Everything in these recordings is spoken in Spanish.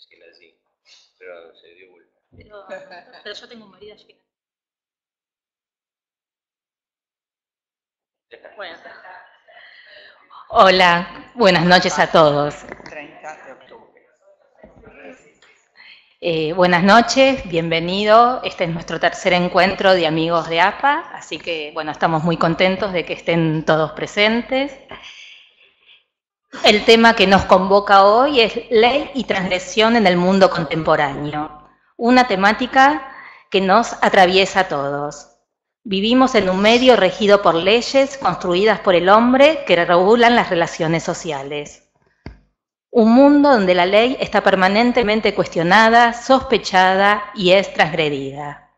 sí, pero se dio vuelta. Pero yo tengo un marido allí. Bueno. Hola, buenas noches a todos. 30 de octubre. Buenas noches, bienvenido. Este es nuestro tercer encuentro de amigos de APA, así que bueno, estamos muy contentos de que estén todos presentes. El tema que nos convoca hoy es ley y transgresión en el mundo contemporáneo, una temática que nos atraviesa a todos. Vivimos en un medio regido por leyes construidas por el hombre que regulan las relaciones sociales. Un mundo donde la ley está permanentemente cuestionada, sospechada y es transgredida.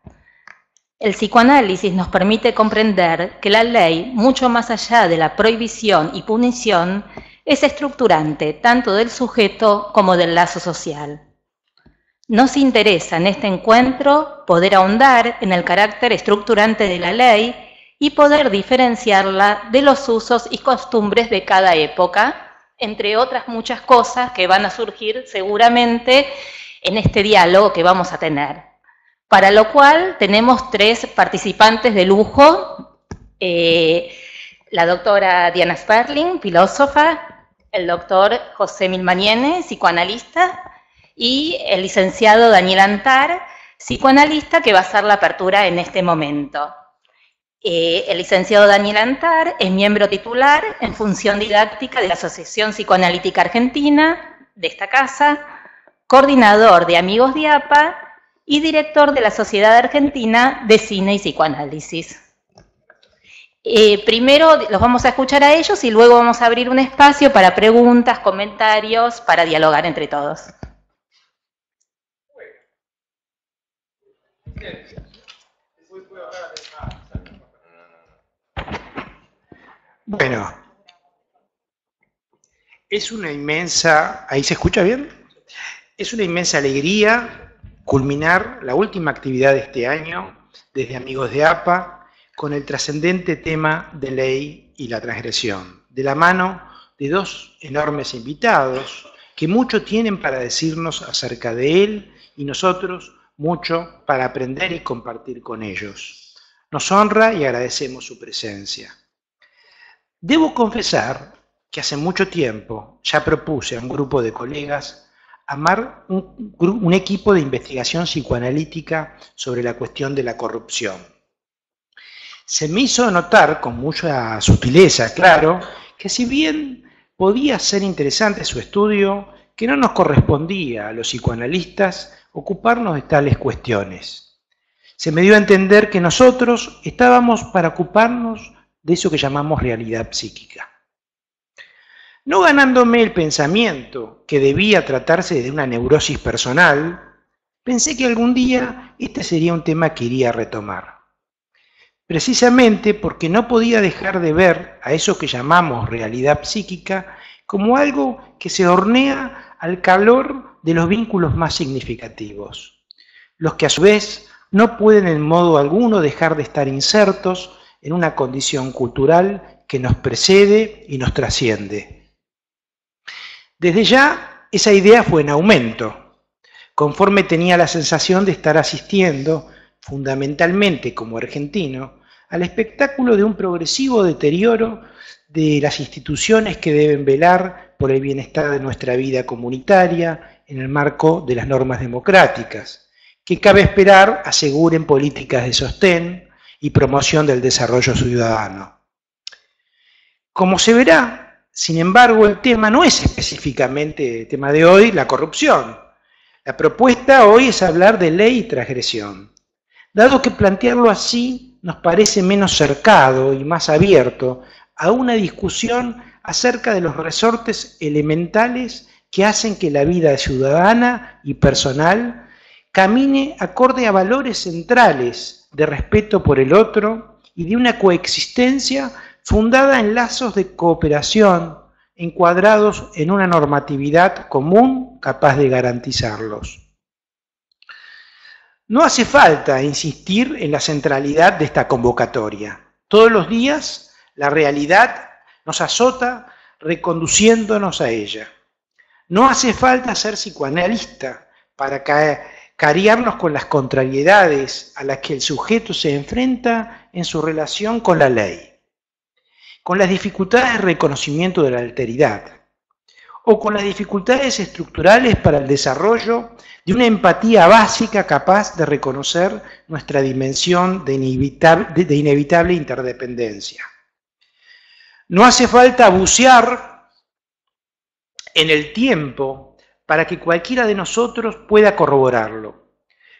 El psicoanálisis nos permite comprender que la ley, mucho más allá de la prohibición y punición, es estructurante tanto del sujeto como del lazo social. Nos interesa en este encuentro poder ahondar en el carácter estructurante de la ley y poder diferenciarla de los usos y costumbres de cada época, entre otras muchas cosas que van a surgir seguramente en este diálogo que vamos a tener. Para lo cual tenemos tres participantes de lujo, la doctora Diana Sperling, filósofa, el doctor José Milmaniene, psicoanalista, y el licenciado Daniel Antar, psicoanalista, que va a hacer la apertura en este momento. El licenciado Daniel Antar es miembro titular en función didáctica de la Asociación Psicoanalítica Argentina, de esta casa, coordinador de Amigos de APA y director de la Sociedad Argentina de Cine y Psicoanálisis. Primero los vamos a escuchar a ellos y luego vamos a abrir un espacio para preguntas, comentarios, para dialogar entre todos. Bueno, es una inmensa... ¿Ahí se escucha bien? Es una inmensa alegría culminar la última actividad de este año desde Amigos de APA con el trascendente tema de ley y la transgresión, de la mano de dos enormes invitados que mucho tienen para decirnos acerca de él y nosotros mucho para aprender y compartir con ellos. Nos honra y agradecemos su presencia. Debo confesar que hace mucho tiempo ya propuse a un grupo de colegas armar un equipo de investigación psicoanalítica sobre la cuestión de la corrupción. Se me hizo notar con mucha sutileza, claro, que si bien podía ser interesante su estudio, que no nos correspondía a los psicoanalistas ocuparnos de tales cuestiones. Se me dio a entender que nosotros estábamos para ocuparnos de eso que llamamos realidad psíquica. No ganándome el pensamiento que debía tratarse de una neurosis personal, pensé que algún día este sería un tema que iría a retomar. Precisamente porque no podía dejar de ver a eso que llamamos realidad psíquica como algo que se hornea al calor de los vínculos más significativos, los que a su vez no pueden en modo alguno dejar de estar insertos en una condición cultural que nos precede y nos trasciende. Desde ya, esa idea fue en aumento, conforme tenía la sensación de estar asistiendo, fundamentalmente como argentino, al espectáculo de un progresivo deterioro de las instituciones que deben velar por el bienestar de nuestra vida comunitaria en el marco de las normas democráticas, que cabe esperar aseguren políticas de sostén y promoción del desarrollo ciudadano. Como se verá, sin embargo, el tema no es específicamente el tema de hoy, la corrupción. La propuesta hoy es hablar de ley y transgresión, dado que plantearlo así nos parece menos cercado y más abierto a una discusión acerca de los resortes elementales que hacen que la vida ciudadana y personal camine acorde a valores centrales de respeto por el otro y de una coexistencia fundada en lazos de cooperación encuadrados en una normatividad común capaz de garantizarlos. No hace falta insistir en la centralidad de esta convocatoria. Todos los días la realidad nos azota reconduciéndonos a ella. No hace falta ser psicoanalista para cariarnos con las contrariedades a las que el sujeto se enfrenta en su relación con la ley, con las dificultades de reconocimiento de la alteridad, o con las dificultades estructurales para el desarrollo de una empatía básica capaz de reconocer nuestra dimensión de inevitable interdependencia. No hace falta bucear en el tiempo para que cualquiera de nosotros pueda corroborarlo.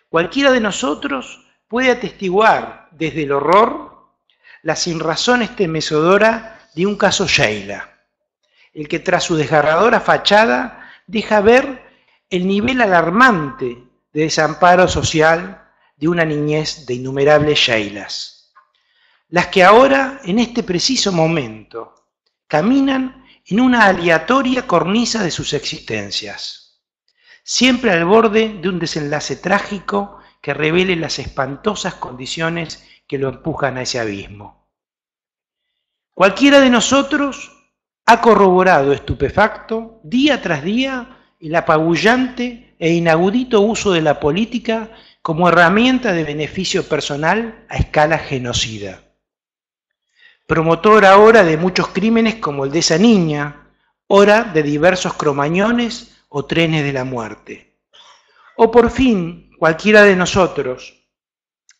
Cualquiera de nosotros puede atestiguar desde el horror la sinrazón estremecedora de un caso Sheila, el que tras su desgarradora fachada deja ver el nivel alarmante de desamparo social de una niñez de innumerables Sheilas, las que ahora, en este preciso momento, caminan en una aleatoria cornisa de sus existencias, siempre al borde de un desenlace trágico que revele las espantosas condiciones que lo empujan a ese abismo. Cualquiera de nosotros ha corroborado estupefacto, día tras día, el apabullante e inaudito uso de la política como herramienta de beneficio personal a escala genocida. Promotor ahora de muchos crímenes como el de esa niña, hora de diversos cromañones o trenes de la muerte. O por fin, cualquiera de nosotros,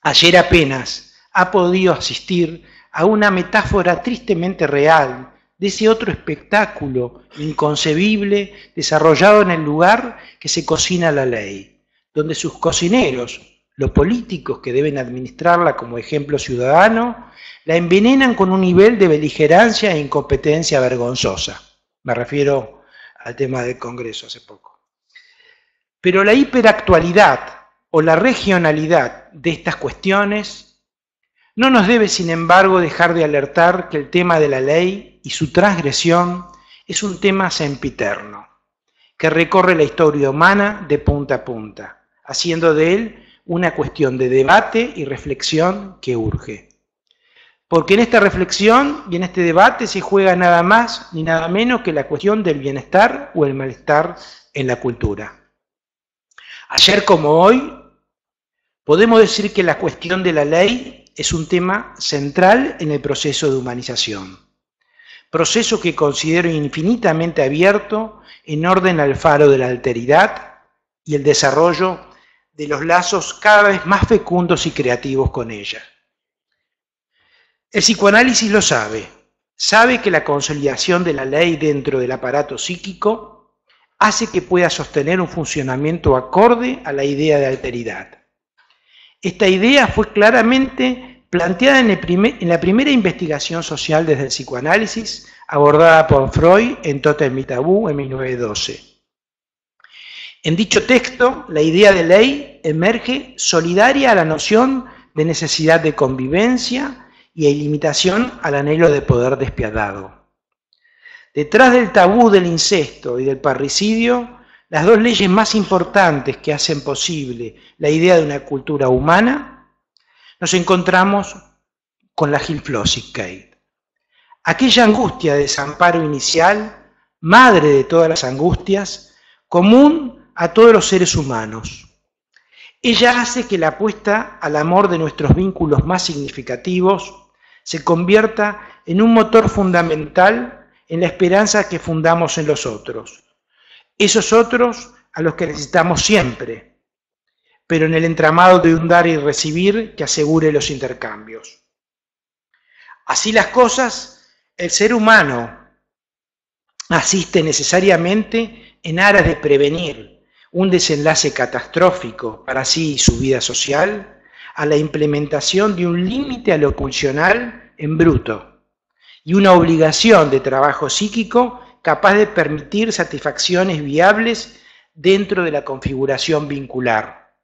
ayer apenas, ha podido asistir a una metáfora tristemente real de ese otro espectáculo inconcebible desarrollado en el lugar que se cocina la ley, donde sus cocineros, los políticos que deben administrarla como ejemplo ciudadano, la envenenan con un nivel de beligerancia e incompetencia vergonzosa. Me refiero al tema del Congreso hace poco. Pero la hiperactualidad o la regionalidad de estas cuestiones no nos debe, sin embargo, dejar de alertar que el tema de la ley y su transgresión es un tema sempiterno, que recorre la historia humana de punta a punta, haciendo de él una cuestión de debate y reflexión que urge. Porque en esta reflexión y en este debate se juega nada más ni nada menos que la cuestión del bienestar o el malestar en la cultura. Ayer como hoy, podemos decir que la cuestión de la ley es un tema central en el proceso de humanización. Proceso que considero infinitamente abierto en orden al faro de la alteridad y el desarrollo de los lazos cada vez más fecundos y creativos con ella. El psicoanálisis lo sabe que la consolidación de la ley dentro del aparato psíquico hace que pueda sostener un funcionamiento acorde a la idea de alteridad. Esta idea fue claramente planteada en la primera investigación social desde el psicoanálisis, abordada por Freud en Totem y Tabú en 1912. En dicho texto, la idea de ley emerge solidaria a la noción de necesidad de convivencia y limitación al anhelo de poder despiadado. Detrás del tabú del incesto y del parricidio, las dos leyes más importantes que hacen posible la idea de una cultura humana, nos encontramos con la Hilflosigkeit. Aquella angustia de desamparo inicial, madre de todas las angustias, común a todos los seres humanos. Ella hace que la apuesta al amor de nuestros vínculos más significativos se convierta en un motor fundamental en la esperanza que fundamos en los otros. Esos otros a los que necesitamos siempre, pero en el entramado de un dar y recibir que asegure los intercambios. Así las cosas, el ser humano asiste necesariamente en aras de prevenir un desenlace catastrófico para sí y su vida social, a la implementación de un límite a lo pulsional en bruto y una obligación de trabajo psíquico capaz de permitir satisfacciones viables dentro de la configuración vincular.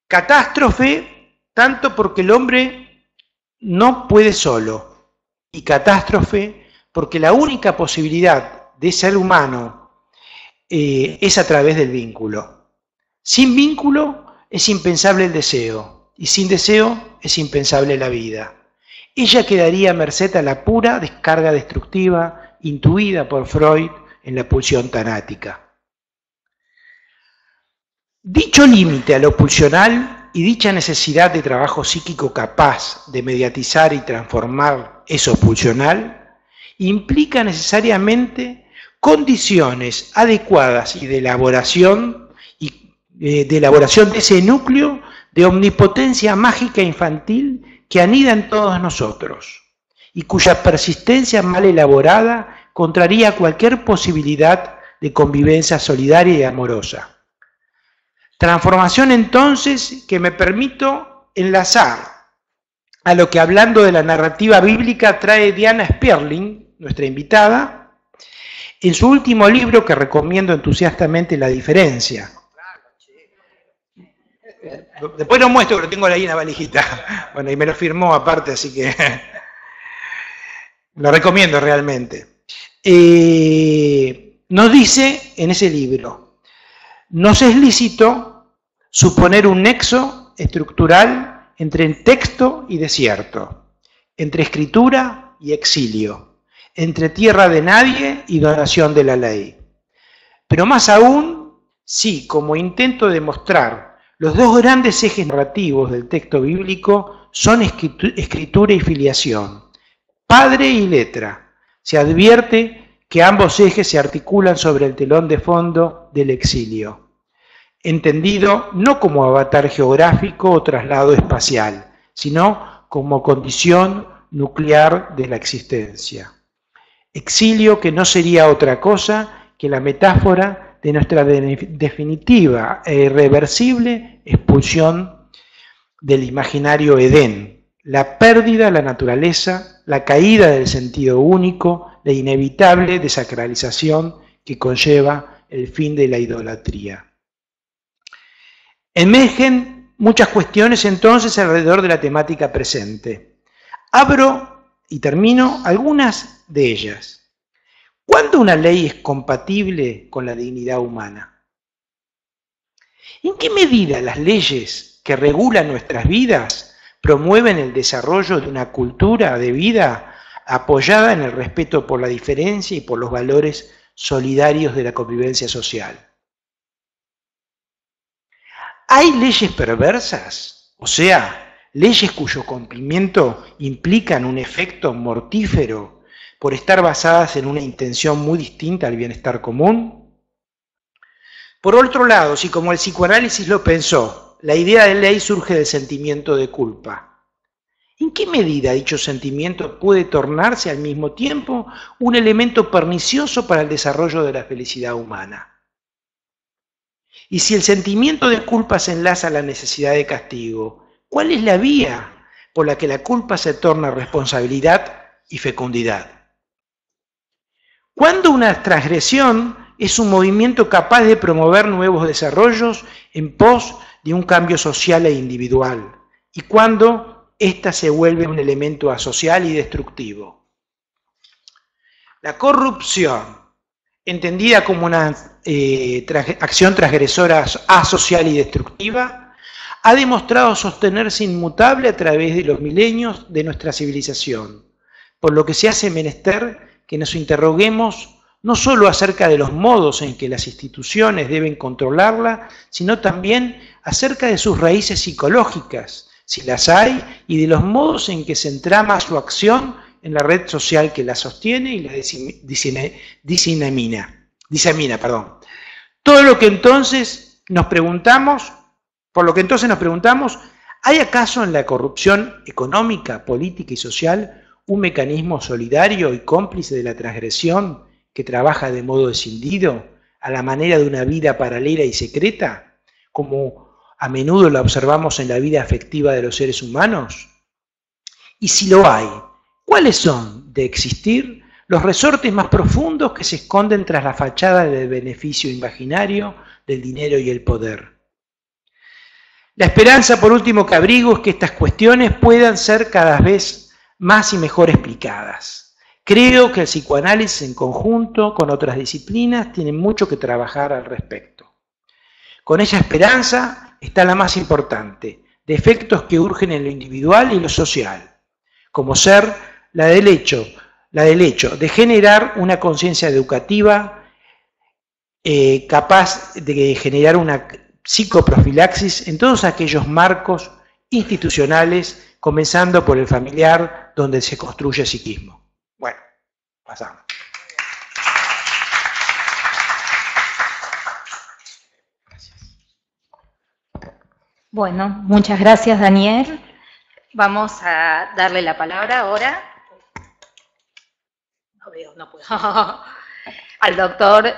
Catástrofe, tanto porque el hombre no puede solo, y catástrofe porque la única posibilidad de ser humano es a través del vínculo. Sin vínculo es impensable el deseo, y sin deseo es impensable la vida. Ella quedaría a merced a la pura descarga destructiva intuida por Freud en la pulsión tanática. Dicho límite a lo pulsional y dicha necesidad de trabajo psíquico capaz de mediatizar y transformar eso pulsional implica necesariamente condiciones adecuadas y de elaboración de ese núcleo de omnipotencia mágica infantil que anida en todos nosotros y cuya persistencia mal elaborada contraría cualquier posibilidad de convivencia solidaria y amorosa. Transformación entonces que me permito enlazar a lo que, hablando de la narrativa bíblica, trae Diana Sperling, nuestra invitada, en su último libro que recomiendo entusiastamente, La diferencia. Después lo muestro, que lo tengo ahí en la valijita. Bueno, y me lo firmó aparte, así que lo recomiendo realmente. Nos dice en ese libro: nos es lícito suponer un nexo estructural entre texto y desierto, entre escritura y exilio, entre tierra de nadie y donación de la ley. Pero más aún, si, como intento demostrar, los dos grandes ejes narrativos del texto bíblico son escritura y filiación, padre y letra, se advierte que ambos ejes se articulan sobre el telón de fondo del exilio, entendido no como avatar geográfico o traslado espacial, sino como condición nuclear de la existencia. Exilio que no sería otra cosa que la metáfora de nuestra definitiva e irreversible expulsión del imaginario Edén, la pérdida de la naturaleza, la caída del sentido único, la inevitable desacralización que conlleva el fin de la idolatría. Emergen muchas cuestiones entonces alrededor de la temática presente. Abro y termino algunas de ellas. ¿Cuándo una ley es compatible con la dignidad humana? ¿En qué medida las leyes que regulan nuestras vidas promueven el desarrollo de una cultura de vida apoyada en el respeto por la diferencia y por los valores solidarios de la convivencia social? ¿Hay leyes perversas? O sea, leyes cuyo cumplimiento implican un efecto mortífero por estar basadas en una intención muy distinta al bienestar común. Por otro lado, si como el psicoanálisis lo pensó, la idea de ley surge del sentimiento de culpa, ¿en qué medida dicho sentimiento puede tornarse al mismo tiempo un elemento pernicioso para el desarrollo de la felicidad humana? Y si el sentimiento de culpa se enlaza a la necesidad de castigo, ¿cuál es la vía por la que la culpa se torna responsabilidad y fecundidad? ¿Cuándo una transgresión es un movimiento capaz de promover nuevos desarrollos en pos de un cambio social e individual? ¿Y cuándo ésta se vuelve un elemento asocial y destructivo? La corrupción, entendida como una acción transgresora asocial y destructiva, ha demostrado sostenerse inmutable a través de los milenios de nuestra civilización, por lo que se hace menester que nos interroguemos no solo acerca de los modos en que las instituciones deben controlarla, sino también acerca de sus raíces psicológicas, si las hay, y de los modos en que se entrama su acción en la red social que la sostiene y la disemina. Todo lo que entonces nos preguntamos, ¿hay acaso en la corrupción económica, política y social un mecanismo solidario y cómplice de la transgresión que trabaja de modo escindido, a la manera de una vida paralela y secreta, como a menudo la observamos en la vida afectiva de los seres humanos? Y si lo hay, ¿cuáles son, de existir, los resortes más profundos que se esconden tras la fachada del beneficio imaginario, del dinero y el poder? La esperanza, por último, que abrigo es que estas cuestiones puedan ser cada vez más y mejor explicadas. Creo que el psicoanálisis en conjunto con otras disciplinas tiene mucho que trabajar al respecto. Con esa esperanza está la más importante, de efectos que urgen en lo individual y lo social, como ser la del hecho la del hecho de generar una conciencia educativa capaz de generar una psicoprofilaxis en todos aquellos marcos institucionales, comenzando por el familiar, donde se construye psiquismo. Bueno, pasamos. Bueno, muchas gracias, Daniel. Vamos a darle la palabra ahora. No veo, no puedo. Al doctor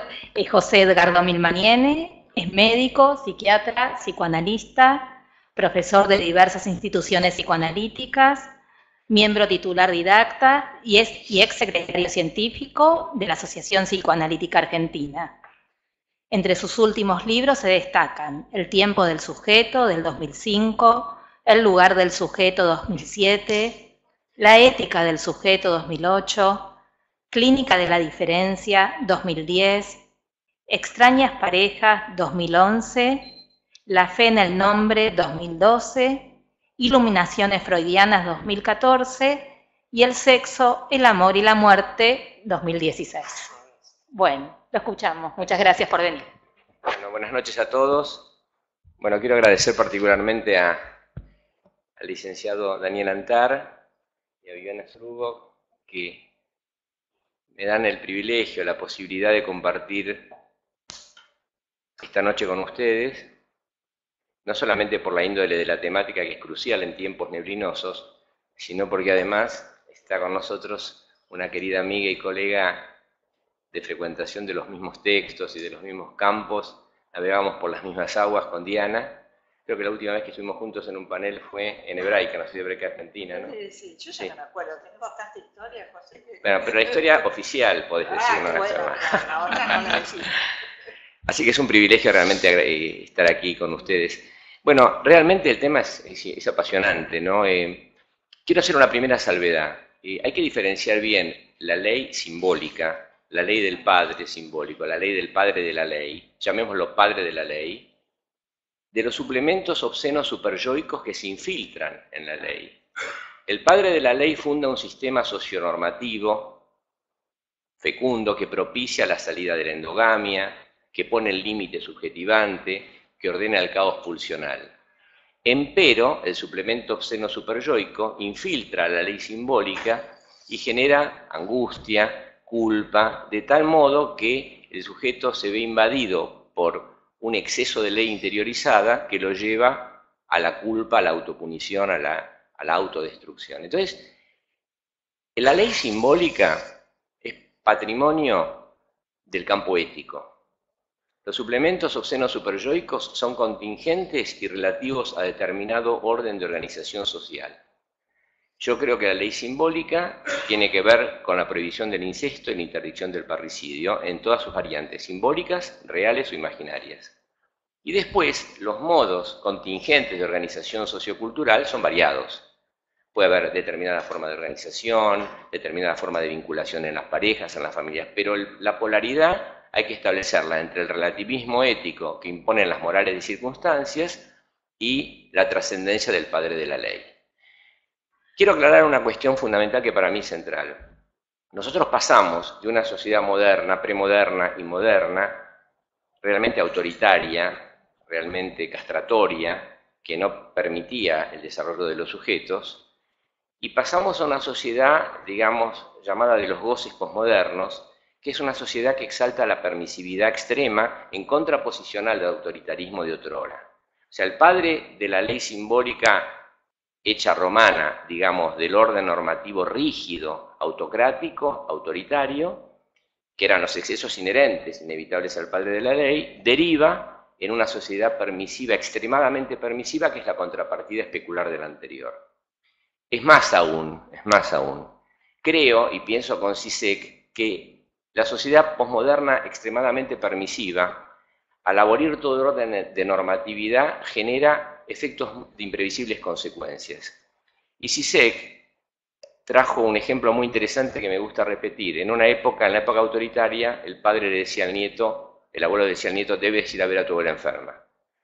José Edgardo Milmaniene. Es médico, psiquiatra, psicoanalista, profesor de diversas instituciones psicoanalíticas, miembro titular didacta y ex secretario científico de la Asociación Psicoanalítica Argentina. Entre sus últimos libros se destacan El tiempo del sujeto, del 2005, El lugar del sujeto, 2007, La ética del sujeto, 2008, Clínica de la diferencia, 2010, Extrañas parejas, 2011, La fe en el nombre, 2012, Iluminaciones freudianas, 2014, y El sexo, el amor y la muerte, 2016. Bueno, lo escuchamos. Muchas gracias por venir. Bueno, buenas noches a todos. Bueno, quiero agradecer particularmente al licenciado Daniel Antar y a Viviana Strugo, que me dan el privilegio, la posibilidad de compartir esta noche con ustedes, no solamente por la índole de la temática, que es crucial en tiempos neblinosos, sino porque además está con nosotros una querida amiga y colega de frecuentación de los mismos textos y de los mismos campos. Navegamos por las mismas aguas con Diana. Creo que la última vez que estuvimos juntos en un panel fue en Hebraica, no sé, de Hebraica Argentina, ¿no? Sí, yo ya no me acuerdo, tengo tanta historia, José. Bueno, pero la historia oficial, podés decir, ¿no? Bueno, la otra no la decís. Así que es un privilegio realmente estar aquí con ustedes. Bueno, realmente el tema es apasionante, ¿no? Quiero hacer una primera salvedad. Hay que diferenciar bien la ley simbólica, la ley del padre simbólico, la ley del padre de la ley, llamémoslo padre de la ley, de los suplementos obscenos superyoicos que se infiltran en la ley. El padre de la ley funda un sistema socionormativo fecundo que propicia la salida de la endogamia, que pone el límite subjetivante, que ordena el caos pulsional. Empero, el suplemento obsceno superyoico infiltra la ley simbólica y genera angustia, culpa, de tal modo que el sujeto se ve invadido por un exceso de ley interiorizada que lo lleva a la culpa, a la autopunición, a la autodestrucción. Entonces, la ley simbólica es patrimonio del campo ético. Los suplementos obscenos superyoicos son contingentes y relativos a determinado orden de organización social. Yo creo que la ley simbólica tiene que ver con la prohibición del incesto y la interdicción del parricidio en todas sus variantes, simbólicas, reales o imaginarias. Y después, los modos contingentes de organización sociocultural son variados. Puede haber determinada forma de organización, determinada forma de vinculación en las parejas, en las familias, pero la polaridad hay que establecerla entre el relativismo ético que imponen las morales de circunstancias y la trascendencia del padre de la ley. Quiero aclarar una cuestión fundamental que para mí es central. Nosotros pasamos de una sociedad moderna, premoderna y moderna, realmente autoritaria, realmente castratoria, que no permitía el desarrollo de los sujetos, y pasamos a una sociedad, digamos, llamada de los goces posmodernos, que es una sociedad que exalta la permisividad extrema en contraposición al autoritarismo de otrora. O sea, el padre de la ley simbólica hecha romana, digamos, del orden normativo rígido, autocrático, autoritario, que eran los excesos inherentes, inevitables al padre de la ley, deriva en una sociedad permisiva, extremadamente permisiva, que es la contrapartida especular de la anterior. Es más aún, creo y pienso con Zizek que la sociedad posmoderna extremadamente permisiva, al abolir todo orden de normatividad, genera efectos de imprevisibles consecuencias. Y Zizek trajo un ejemplo muy interesante que me gusta repetir. En la época autoritaria, el padre le decía al nieto, el abuelo le decía al nieto, debes ir a ver a tu abuela enferma.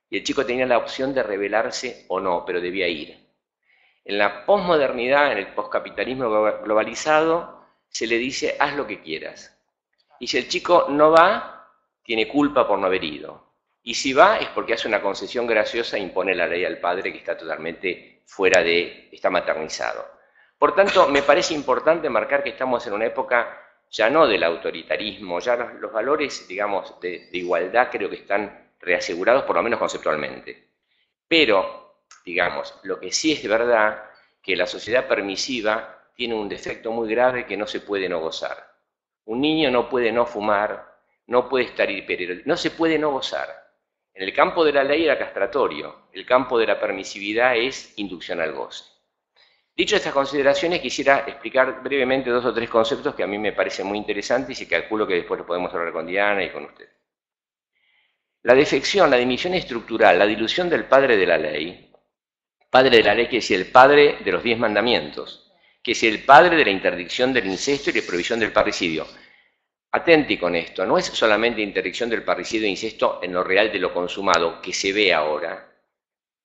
Y el chico tenía la opción de rebelarse o no, pero debía ir. En la posmodernidad, en el poscapitalismo globalizado, se le dice, haz lo que quieras. Y si el chico no va, tiene culpa por no haber ido. Y si va, es porque hace una concesión graciosa e impone la ley al padre que está totalmente está maternizado. Por tanto, me parece importante marcar que estamos en una época ya no del autoritarismo, ya los valores, digamos, de igualdad creo que están reasegurados, por lo menos conceptualmente. Pero, digamos, lo que sí es de verdad, que la sociedad permisiva tiene un defecto muy grave que no se puede no gozar. Un niño no puede no fumar, no puede estar hiper, no se puede no gozar. En el campo de la ley era castratorio, el campo de la permisividad es inducción al goce. Dicho estas consideraciones, quisiera explicar brevemente 2 o 3 conceptos que a mí me parecen muy interesantes y calculo que después los podemos hablar con Diana y con usted. La defección, la dimisión estructural, la dilución del padre de la ley quiere decir el padre de los 10 mandamientos, que es el padre de la interdicción del incesto y la prohibición del parricidio. Atenti con esto, no es solamente interdicción del parricidio e incesto en lo real de lo consumado, que se ve ahora.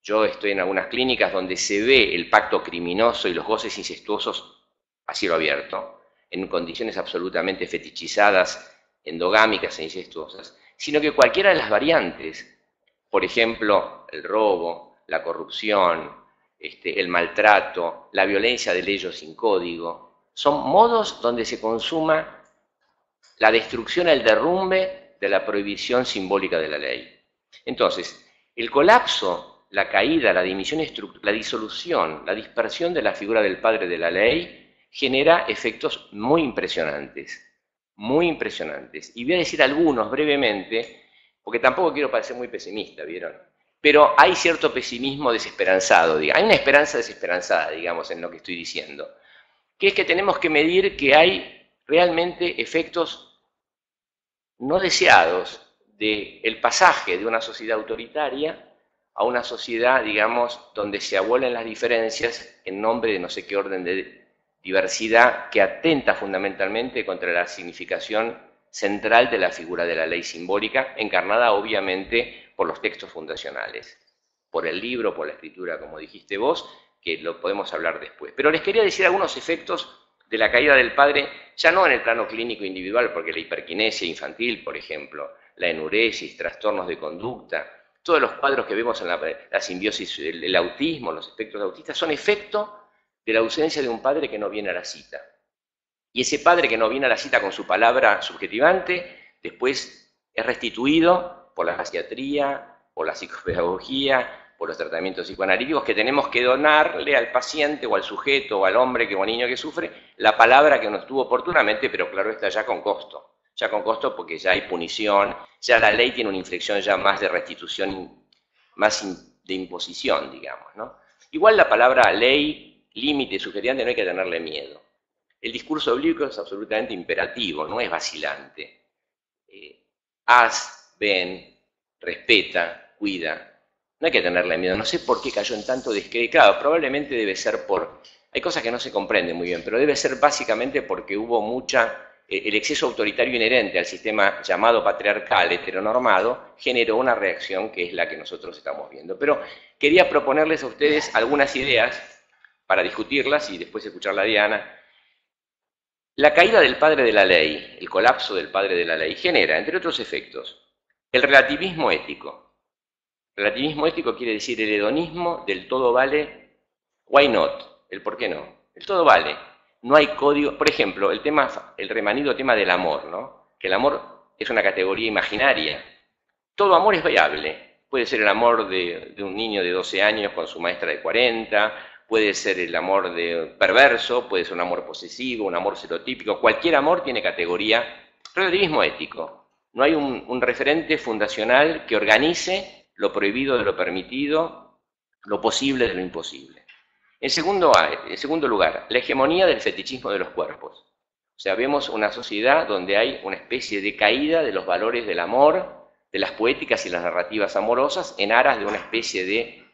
Yo estoy en algunas clínicas donde se ve el pacto criminoso y los goces incestuosos a cielo abierto, en condiciones absolutamente fetichizadas, endogámicas e incestuosas, sino que cualquiera de las variantes, por ejemplo, el robo, la corrupción, el maltrato, la violencia de leyes sin código, son modos donde se consuma la destrucción, el derrumbe de la prohibición simbólica de la ley. Entonces, el colapso, la caída, la dimisión la disolución, la dispersión de la figura del padre de la ley genera efectos muy impresionantes, muy impresionantes. Y voy a decir algunos brevemente, porque tampoco quiero parecer muy pesimista, ¿vieron? Pero hay cierto pesimismo desesperanzado, hay una esperanza desesperanzada, digamos, en lo que estoy diciendo, que es que tenemos que medir que hay realmente efectos no deseados del pasaje de una sociedad autoritaria a una sociedad, digamos, donde se abuelen las diferencias en nombre de no sé qué orden de diversidad que atenta fundamentalmente contra la significación central de la figura de la ley simbólica, encarnada obviamente por los textos fundacionales, por el libro, por la escritura, como dijiste vos, que lo podemos hablar después. Pero les quería decir algunos efectos de la caída del padre, ya no en el plano clínico individual, porque la hiperquinesia infantil, por ejemplo, la enuresis, trastornos de conducta, todos los cuadros que vemos en la simbiosis, el autismo, los espectros autistas, son efecto de la ausencia de un padre que no viene a la cita. Y ese padre que no viene a la cita con su palabra subjetivante, después es restituido por la psiquiatría, por la psicopedagogía, por los tratamientos psicoanalíticos, que tenemos que donarle al paciente o al sujeto o al hombre o al niño que sufre la palabra que no estuvo oportunamente, pero claro está, ya con costo. Ya con costo porque ya hay punición, ya la ley tiene una inflexión ya más de restitución, más de imposición, digamos, ¿no? Igual la palabra ley, límite, sugerente, no hay que tenerle miedo. El discurso bíblico es absolutamente imperativo, no es vacilante. Haz, ven, respeta, cuida. No hay que tenerle miedo. No sé por qué cayó en tanto descrédito. Claro, probablemente debe ser por... Hay cosas que no se comprenden muy bien, pero debe ser básicamente porque hubo el exceso autoritario inherente al sistema llamado patriarcal, heteronormado, generó una reacción que es la que nosotros estamos viendo. Pero quería proponerles a ustedes algunas ideas para discutirlas y después escucharla a Diana. La caída del padre de la ley, el colapso del padre de la ley, genera, entre otros efectos, el relativismo ético. Relativismo ético quiere decir el hedonismo del todo vale, why not, el por qué no, el todo vale. No hay código, por ejemplo, el remanido tema del amor, ¿no? Que el amor es una categoría imaginaria. Todo amor es variable. Puede ser el amor de un niño de 12 años con su maestra de 40, puede ser el amor perverso, puede ser un amor posesivo, un amor serotípico. Cualquier amor tiene categoría. Relativismo ético. No hay un referente fundacional que organice lo prohibido de lo permitido, lo posible de lo imposible. En segundo lugar, la hegemonía del fetichismo de los cuerpos. O sea, vemos una sociedad donde hay una especie de caída de los valores del amor, de las poéticas y las narrativas amorosas, en aras de una especie de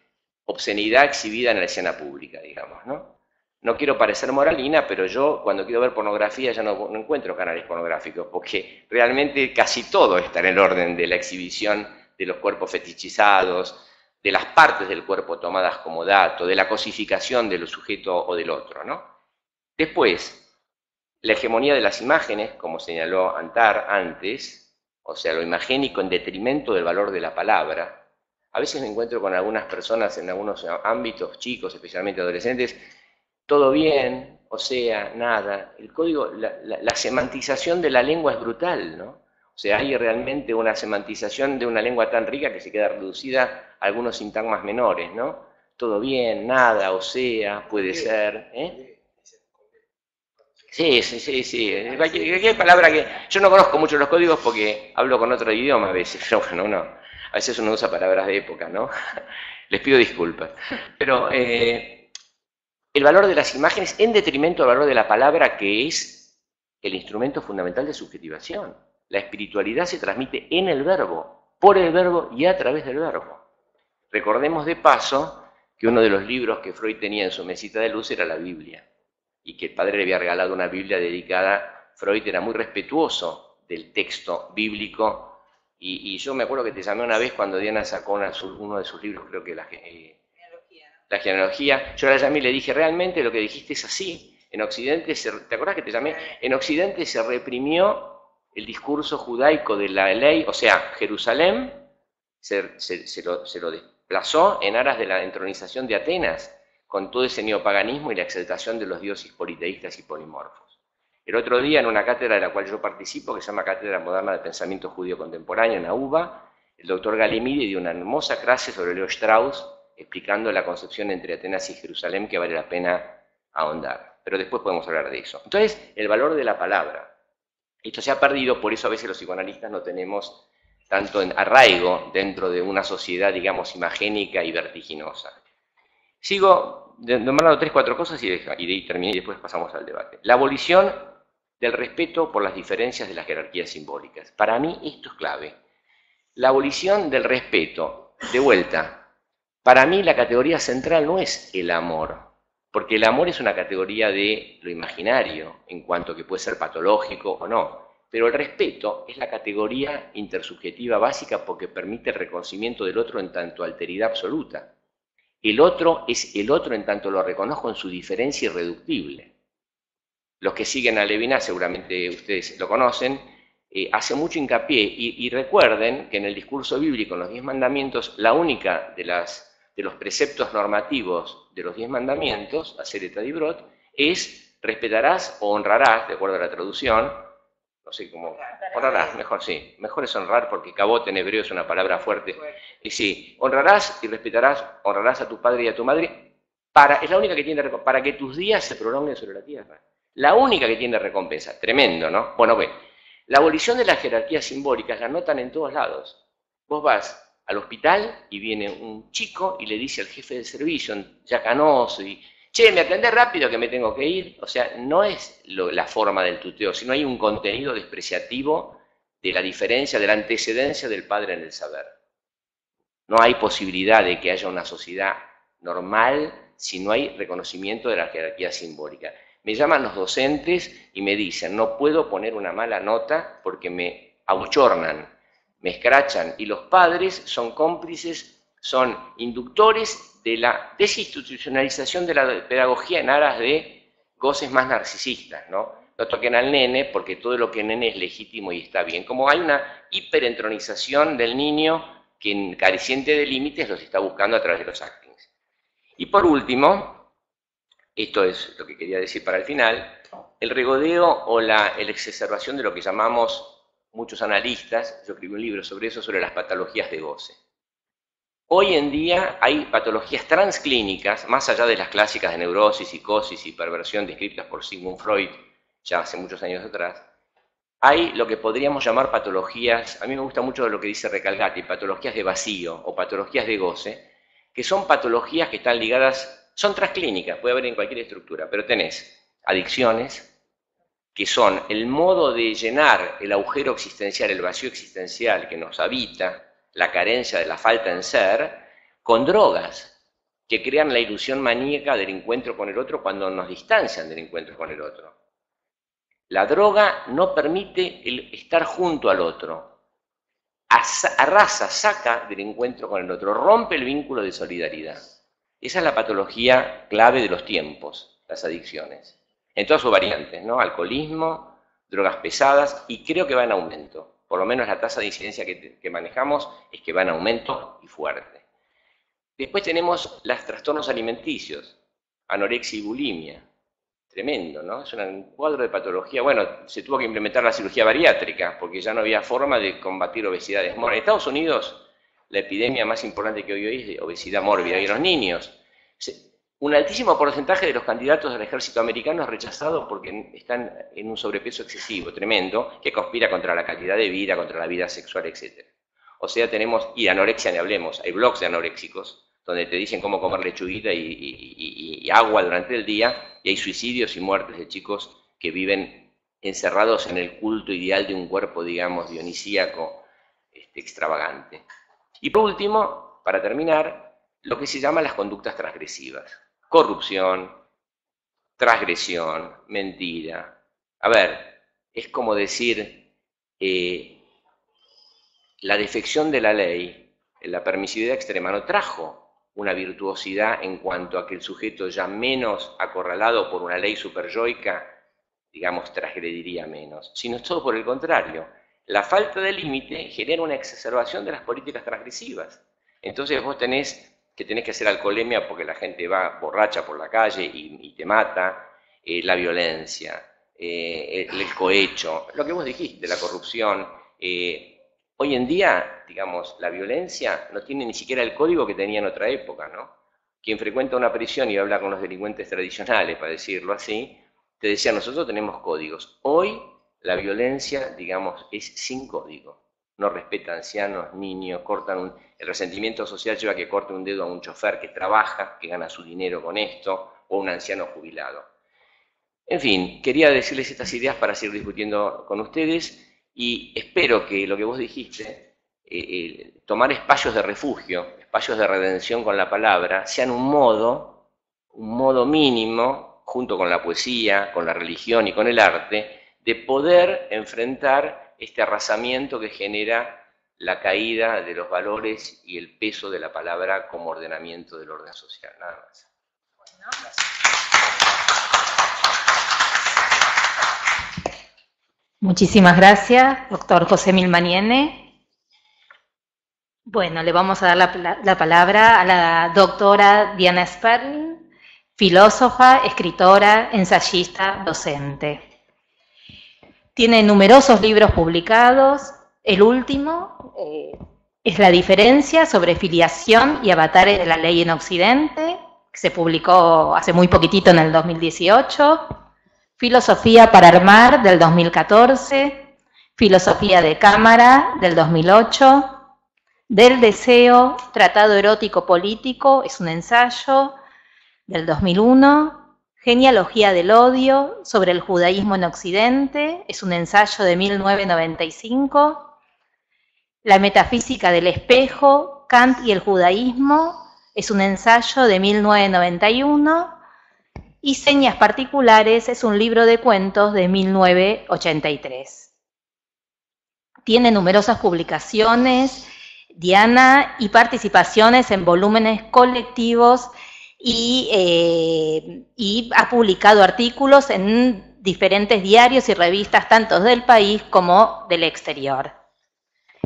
obscenidad exhibida en la escena pública, digamos, ¿no? No quiero parecer moralina, pero yo cuando quiero ver pornografía ya no encuentro canales pornográficos, porque realmente casi todo está en el orden de la exhibición de los cuerpos fetichizados, de las partes del cuerpo tomadas como dato, de la cosificación del sujeto o del otro, ¿no? Después, La hegemonía de las imágenes, como señaló Antar antes, o sea, lo imagénico en detrimento del valor de la palabra. A veces me encuentro con algunas personas en algunos ámbitos, chicos, especialmente adolescentes, todo bien, o sea, nada. El código, la semantización de la lengua es brutal, ¿no? O sea, hay realmente una semantización de una lengua tan rica que se queda reducida a algunos sintagmas menores, ¿no? Todo bien, nada, o sea, puede ser, ¿eh? Sí. Cualquier palabra que... Yo no conozco mucho los códigos porque hablo con otro idioma a veces, pero bueno, no. A veces uno usa palabras de época, ¿no? Les pido disculpas. Pero el valor de las imágenes en detrimento del valor de la palabra, que es el instrumento fundamental de subjetivación. La espiritualidad se transmite en el verbo, por el verbo y a través del verbo. Recordemos de paso que uno de los libros que Freud tenía en su mesita de luz era la Biblia, y que el padre le había regalado una Biblia dedicada. Freud era muy respetuoso del texto bíblico, y yo me acuerdo que te llamé una vez cuando Diana sacó uno de sus libros, creo que la genealogía. Yo la llamé y le dije, realmente lo que dijiste es así. En Occidente, ¿te acordás que te llamé? En Occidente se reprimió el discurso judaico de la ley, o sea, Jerusalén se lo desplazó en aras de la entronización de Atenas, con todo ese neopaganismo y la exaltación de los dioses politeístas y polimorfos. El otro día, en una cátedra de la cual yo participo, que se llama Cátedra Moderna de Pensamiento Judío Contemporáneo, en la UBA, el doctor Galimidi dio una hermosa clase sobre Leo Strauss, explicando la concepción entre Atenas y Jerusalén, que vale la pena ahondar. Pero después podemos hablar de eso. Entonces, el valor de la palabra. Esto se ha perdido, por eso a veces los psicoanalistas no tenemos tanto arraigo dentro de una sociedad, digamos, imagénica y vertiginosa. Sigo nombrando 3 o 4 cosas y terminé y después pasamos al debate. La abolición del respeto por las diferencias de las jerarquías simbólicas. Para mí esto es clave. La abolición del respeto, de vuelta, para mí la categoría central no es el amor, porque el amor es una categoría de lo imaginario, en cuanto que puede ser patológico o no, pero el respeto es la categoría intersubjetiva básica porque permite el reconocimiento del otro en tanto alteridad absoluta. El otro es el otro en tanto lo reconozco en su diferencia irreductible. Los que siguen a Levinas, seguramente ustedes lo conocen, hace mucho hincapié, y recuerden que en el discurso bíblico, en los 10 mandamientos, la única de los preceptos normativos de los 10 mandamientos, Aseret Adibrot, es respetarás o honrarás, de acuerdo a la traducción, no sé cómo, honrarás, mejor sí, mejor es honrar porque cabot en hebreo es una palabra fuerte, y sí, honrarás y respetarás, honrarás a tu padre y a tu madre, es la única que tiene para que tus días se prolonguen sobre la tierra, la única que tiene recompensa, tremendo, ¿no? Bueno, la abolición de las jerarquías simbólicas la notan en todos lados. Vos vas al hospital y viene un chico y le dice al jefe de servicio, ya canoso, y che, me atendés rápido que me tengo que ir. O sea, no es la forma del tuteo, sino hay un contenido despreciativo de la diferencia, de la antecedencia del padre en el saber. No hay posibilidad de que haya una sociedad normal si no hay reconocimiento de la jerarquía simbólica. Me llaman los docentes y me dicen, no puedo poner una mala nota porque me abochornan, me escrachan, y los padres son cómplices, son inductores de la desinstitucionalización de la pedagogía en aras de goces más narcisistas, ¿no? No toquen al nene porque todo lo que nene es legítimo y está bien. Como hay una hiperentronización del niño que, careciente de límites, los está buscando a través de los actings. Y por último, esto es lo que quería decir para el final, el regodeo o la exacerbación de lo que llamamos muchos analistas, yo escribí un libro sobre eso, sobre las patologías de goce. Hoy en día hay patologías transclínicas, más allá de las clásicas de neurosis, psicosis y perversión descritas por Sigmund Freud ya hace muchos años atrás. Hay lo que podríamos llamar patologías, a mí me gusta mucho lo que dice Recalgati, patologías de vacío o patologías de goce, que son patologías que están ligadas, son transclínicas, puede haber en cualquier estructura, pero tenés adicciones, que son el modo de llenar el agujero existencial, el vacío existencial que nos habita, la carencia de la falta en ser, con drogas que crean la ilusión maníaca del encuentro con el otro cuando nos distancian del encuentro con el otro. La droga no permite el estar junto al otro, arrasa, saca del encuentro con el otro, rompe el vínculo de solidaridad. Esa es la patología clave de los tiempos, las adicciones. en todas sus variantes, ¿no? Alcoholismo, drogas pesadas, y creo que va en aumento. Por lo menos la tasa de incidencia que manejamos es que va en aumento y fuerte. Después tenemos los trastornos alimenticios, anorexia y bulimia. Tremendo, ¿no? Es un cuadro de patología. Bueno, se tuvo que implementar la cirugía bariátrica porque ya no había forma de combatir obesidades mórbidas. En Estados Unidos, la epidemia más importante que hoy es de obesidad mórbida y en los niños. Un altísimo porcentaje de los candidatos del ejército americano es rechazado porque están en un sobrepeso excesivo, tremendo, que conspira contra la calidad de vida, contra la vida sexual, etc. O sea, tenemos, y de anorexia ni hablemos, hay blogs de anoréxicos, donde te dicen cómo comer lechuguita y agua durante el día, y hay suicidios y muertes de chicos que viven encerrados en el culto ideal de un cuerpo, digamos, dionisíaco, extravagante. Y por último, para terminar, lo que se llama las conductas transgresivas. Corrupción, transgresión, mentira. A ver, es como decir, la defección de la ley, la permisividad extrema, no trajo una virtuosidad en cuanto a que el sujeto ya menos acorralado por una ley superyoica, digamos, transgrediría menos, sino es todo por el contrario. La falta de límite genera una exacerbación de las políticas transgresivas. Entonces vos tenés que hacer alcoholemia porque la gente va borracha por la calle y te mata, la violencia, el cohecho, lo que vos dijiste, la corrupción. Hoy en día, digamos, la violencia no tiene ni siquiera el código que tenía en otra época, ¿no? Quien frecuenta una prisión y habla con los delincuentes tradicionales, para decirlo así, te decía, nosotros tenemos códigos. Hoy la violencia, digamos, es sin código. No respeta a ancianos, niños, el resentimiento social lleva a que corte un dedo a un chofer que trabaja, que gana su dinero con esto, o un anciano jubilado. En fin, quería decirles estas ideas para seguir discutiendo con ustedes y espero que lo que vos dijiste, tomar espacios de refugio, espacios de redención con la palabra, sean un modo mínimo, junto con la poesía, con la religión y con el arte, de poder enfrentar este arrasamiento que genera la caída de los valores y el peso de la palabra como ordenamiento del orden social. Nada más. Bueno, gracias. Muchísimas gracias, doctor José Milmaniene. Bueno, le vamos a dar la palabra a la doctora Diana Sperling, filósofa, escritora, ensayista, docente. Tiene numerosos libros publicados. El último es La diferencia sobre filiación y avatares de la ley en Occidente, que se publicó hace muy poquitito en el 2018. Filosofía para armar, del 2014. Filosofía de cámara, del 2008. Del deseo, Tratado erótico político, es un ensayo, del 2001. Genealogía del odio, sobre el judaísmo en Occidente, es un ensayo de 1995. La metafísica del espejo, Kant y el judaísmo, es un ensayo de 1991. Y Señas particulares es un libro de cuentos de 1983. Tiene numerosas publicaciones, Diana, y participaciones en volúmenes colectivos y ha publicado artículos en diferentes diarios y revistas, tanto del país como del exterior.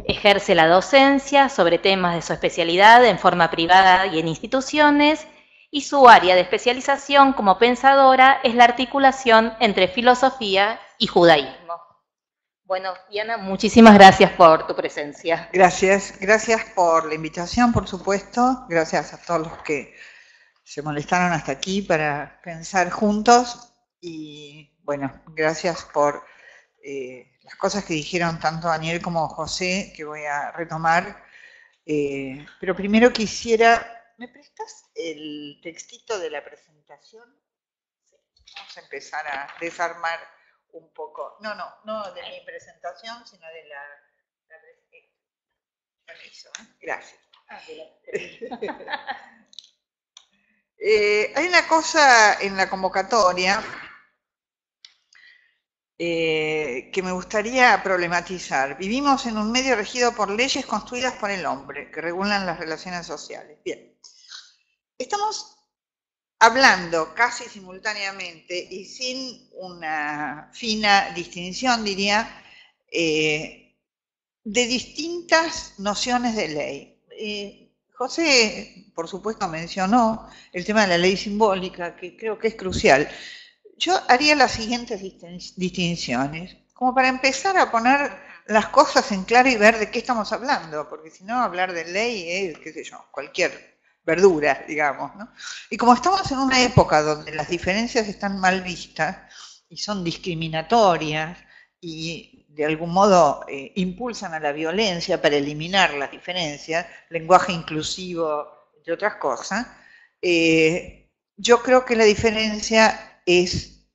Ejerce la docencia sobre temas de su especialidad en forma privada y en instituciones, y su área de especialización como pensadora es la articulación entre filosofía y judaísmo. Bueno, Diana, muchísimas gracias por tu presencia. Gracias por la invitación, por supuesto. Gracias a todos los que se molestaron hasta aquí para pensar juntos. Y bueno, gracias por las cosas que dijeron tanto Daniel como José, que voy a retomar. Pero primero quisiera... ¿Me prestas el textito de la presentación? Sí. Vamos a empezar a desarmar un poco. No de mi presentación, sino de la hizo, ¿eh? Gracias. Hay una cosa en la convocatoria que me gustaría problematizar. Vivimos en un medio regido por leyes construidas por el hombre, que regulan las relaciones sociales. Bien. Estamos hablando casi simultáneamente y sin una fina distinción, diría, de distintas nociones de ley. José, por supuesto, mencionó el tema de la ley simbólica, que creo que es crucial. Yo haría las siguientes distinciones, como para empezar a poner las cosas en claro y ver de qué estamos hablando, porque si no, hablar de ley es, qué sé yo, cualquier verdura, digamos, ¿no? Y como estamos en una época donde las diferencias están mal vistas y son discriminatorias y de algún modo impulsan a la violencia para eliminar las diferencias, lenguaje inclusivo, entre otras cosas, yo creo que la diferencia es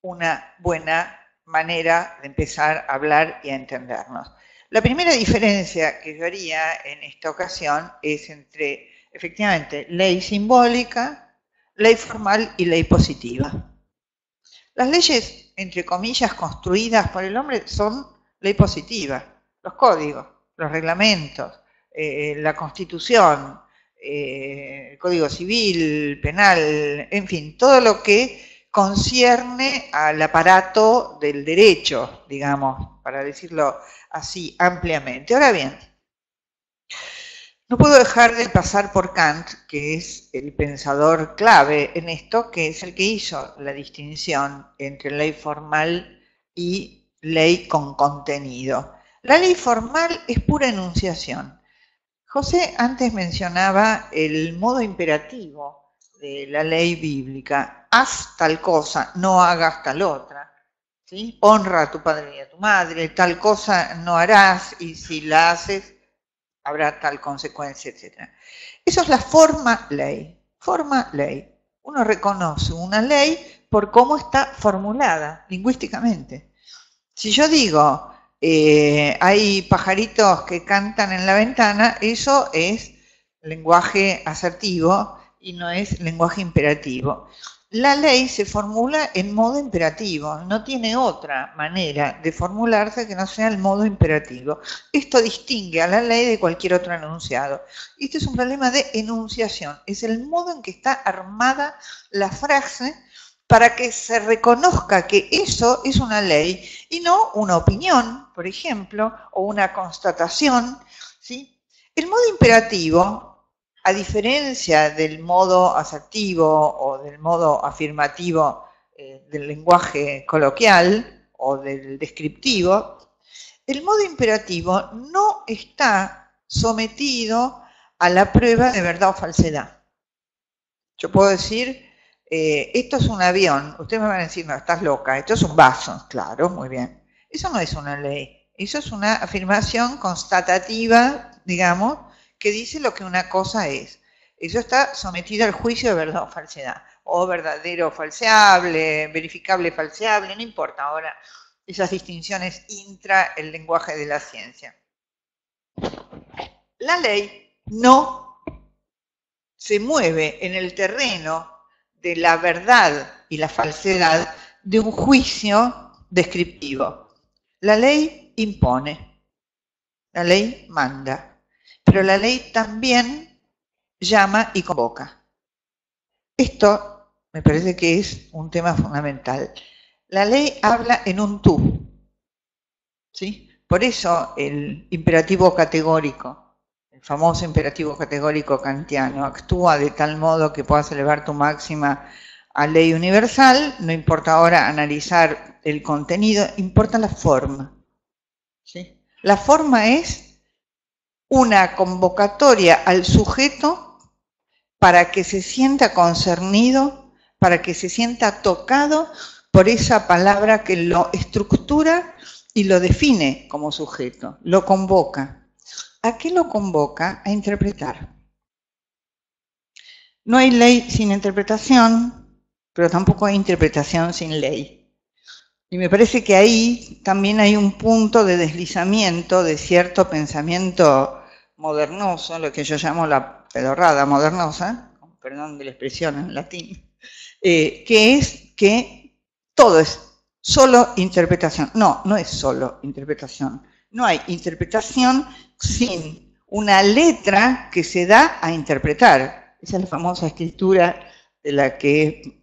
una buena manera de empezar a hablar y a entendernos. La primera diferencia que yo haría en esta ocasión es entre, efectivamente, ley simbólica, ley formal y ley positiva. Las leyes, entre comillas, construidas por el hombre son ley positiva. Los códigos, los reglamentos, la Constitución, el Código Civil, Penal, en fin, todo lo que concierne al aparato del derecho, digamos, para decirlo así ampliamente. Ahora bien, no puedo dejar de pasar por Kant, que es el pensador clave en esto, que es el que hizo la distinción entre ley formal y ley con contenido. La ley formal es pura enunciación. José antes mencionaba el modo imperativo de la ley bíblica. Haz tal cosa, no hagas tal otra. ¿Sí? Honra a tu padre y a tu madre, tal cosa no harás y si la haces habrá tal consecuencia, etc. Eso es la forma ley. Forma ley. Uno reconoce una ley por cómo está formulada lingüísticamente. Si yo digo, hay pajaritos que cantan en la ventana, eso es lenguaje asertivo y no es lenguaje imperativo. La ley se formula en modo imperativo, no tiene otra manera de formularse que no sea el modo imperativo. Esto distingue a la ley de cualquier otro enunciado. Este es un problema de enunciación, es el modo en que está armada la frase para que se reconozca que eso es una ley y no una opinión, por ejemplo, o una constatación, ¿sí? El modo imperativo, a diferencia del modo asertivo o del modo afirmativo del lenguaje coloquial o del descriptivo, el modo imperativo no está sometido a la prueba de verdad o falsedad. Yo puedo decir, esto es un avión, ustedes me van a decir, no, estás loca, esto es un vaso, claro, muy bien. Eso no es una ley, eso es una afirmación constatativa, digamos, que dice lo que una cosa es. Eso está sometido al juicio de verdad o falsedad, o verdadero o falseable, verificable falseable, no importa ahora esas distinciones intra el lenguaje de la ciencia. La ley no se mueve en el terreno de la verdad y la falsedad de un juicio descriptivo. La ley impone, la ley manda. Pero la ley también llama y convoca. Esto me parece que es un tema fundamental. La ley habla en un tú, ¿sí? Por eso el imperativo categórico, el famoso imperativo categórico kantiano, actúa de tal modo que puedas elevar tu máxima a ley universal, no importa ahora analizar el contenido, importa la forma, ¿sí? La forma es una convocatoria al sujeto para que se sienta concernido, para que se sienta tocado por esa palabra que lo estructura y lo define como sujeto, lo convoca. ¿A qué lo convoca? A interpretar. No hay ley sin interpretación, pero tampoco hay interpretación sin ley. Y me parece que ahí también hay un punto de deslizamiento de cierto pensamiento modernoso, lo que yo llamo la pedorrada modernosa, perdón de la expresión en latín, que es que todo es solo interpretación. No, no es solo interpretación. No hay interpretación sin una letra que se da a interpretar. Esa es la famosa escritura de la que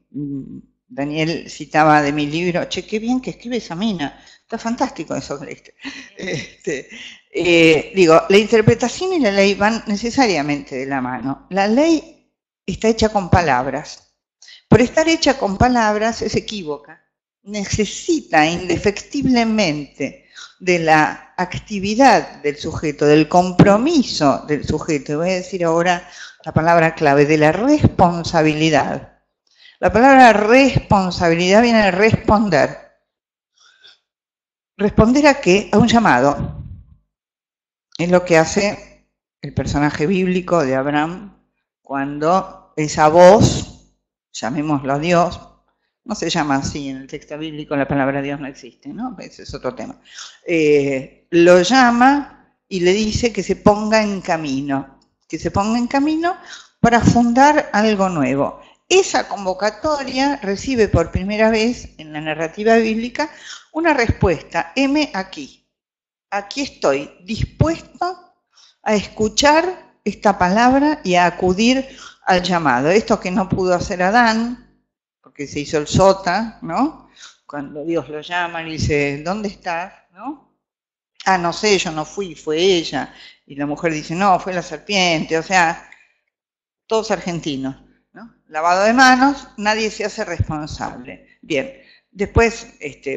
Daniel citaba de mi libro. Che, qué bien que escribe esa mina, está fantástico eso que leíste. Digo, la interpretación y la ley van necesariamente de la mano. La ley está hecha con palabras. Por estar hecha con palabras es equívoca. Necesita indefectiblemente de la actividad del sujeto, del compromiso del sujeto. Voy a decir ahora la palabra clave, de la responsabilidad. La palabra responsabilidad viene de responder. ¿Responder a qué? A un llamado. Es lo que hace el personaje bíblico de Abraham cuando esa voz, llamémoslo Dios, no se llama así en el texto bíblico, la palabra Dios no existe, ¿no? Ese es otro tema. Lo llama y le dice que se ponga en camino, para fundar algo nuevo. Esa convocatoria recibe por primera vez en la narrativa bíblica una respuesta: heme aquí. Aquí estoy, dispuesto a escuchar esta palabra y a acudir al llamado. Esto que no pudo hacer Adán, porque se hizo el sota, ¿no? Cuando Dios lo llama y dice, ¿dónde estás? ¿No? Ah, no sé, yo no fui, fue ella. Y la mujer dice, no, fue la serpiente. O sea, todos argentinos, ¿no? Lavado de manos, nadie se hace responsable. Bien, después,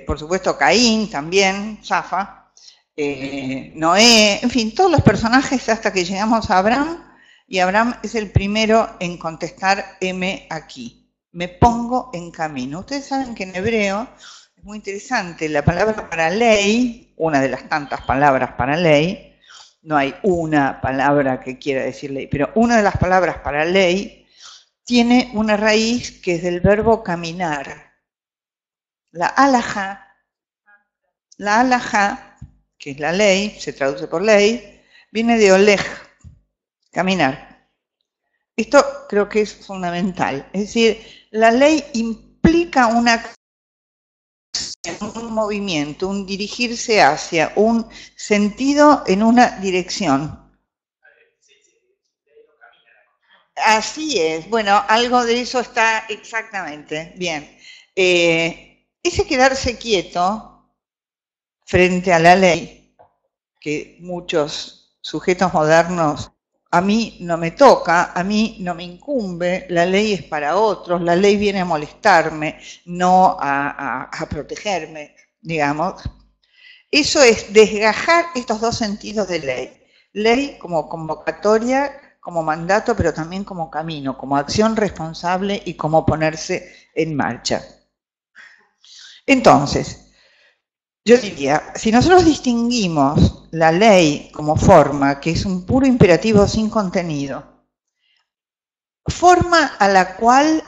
por supuesto, Caín también, zafa. Noé, en fin, todos los personajes hasta que llegamos a Abraham, y Abraham es el primero en contestar, heme aquí, me pongo en camino. Ustedes saben que en hebreo es muy interesante, la palabra para ley, una de las tantas palabras para ley, no hay una palabra que quiera decir ley, pero una de las palabras para ley tiene una raíz que es del verbo caminar. La halajá, que es la ley, se traduce por ley, viene de olej, caminar. Esto creo que es fundamental. Es decir, la ley implica un movimiento, un dirigirse hacia, un sentido en una dirección. Así es. Bueno, algo de eso está exactamente. Bien. Ese quedarse quieto frente a la ley, que muchos sujetos modernos, a mí no me toca, a mí no me incumbe, la ley es para otros, la ley viene a molestarme, no a protegerme, digamos. Eso es desgajar estos dos sentidos de ley. Ley como convocatoria, como mandato, pero también como camino, como acción responsable y como ponerse en marcha. Entonces, yo diría, si nosotros distinguimos la ley como forma, que es un puro imperativo sin contenido, forma a la cual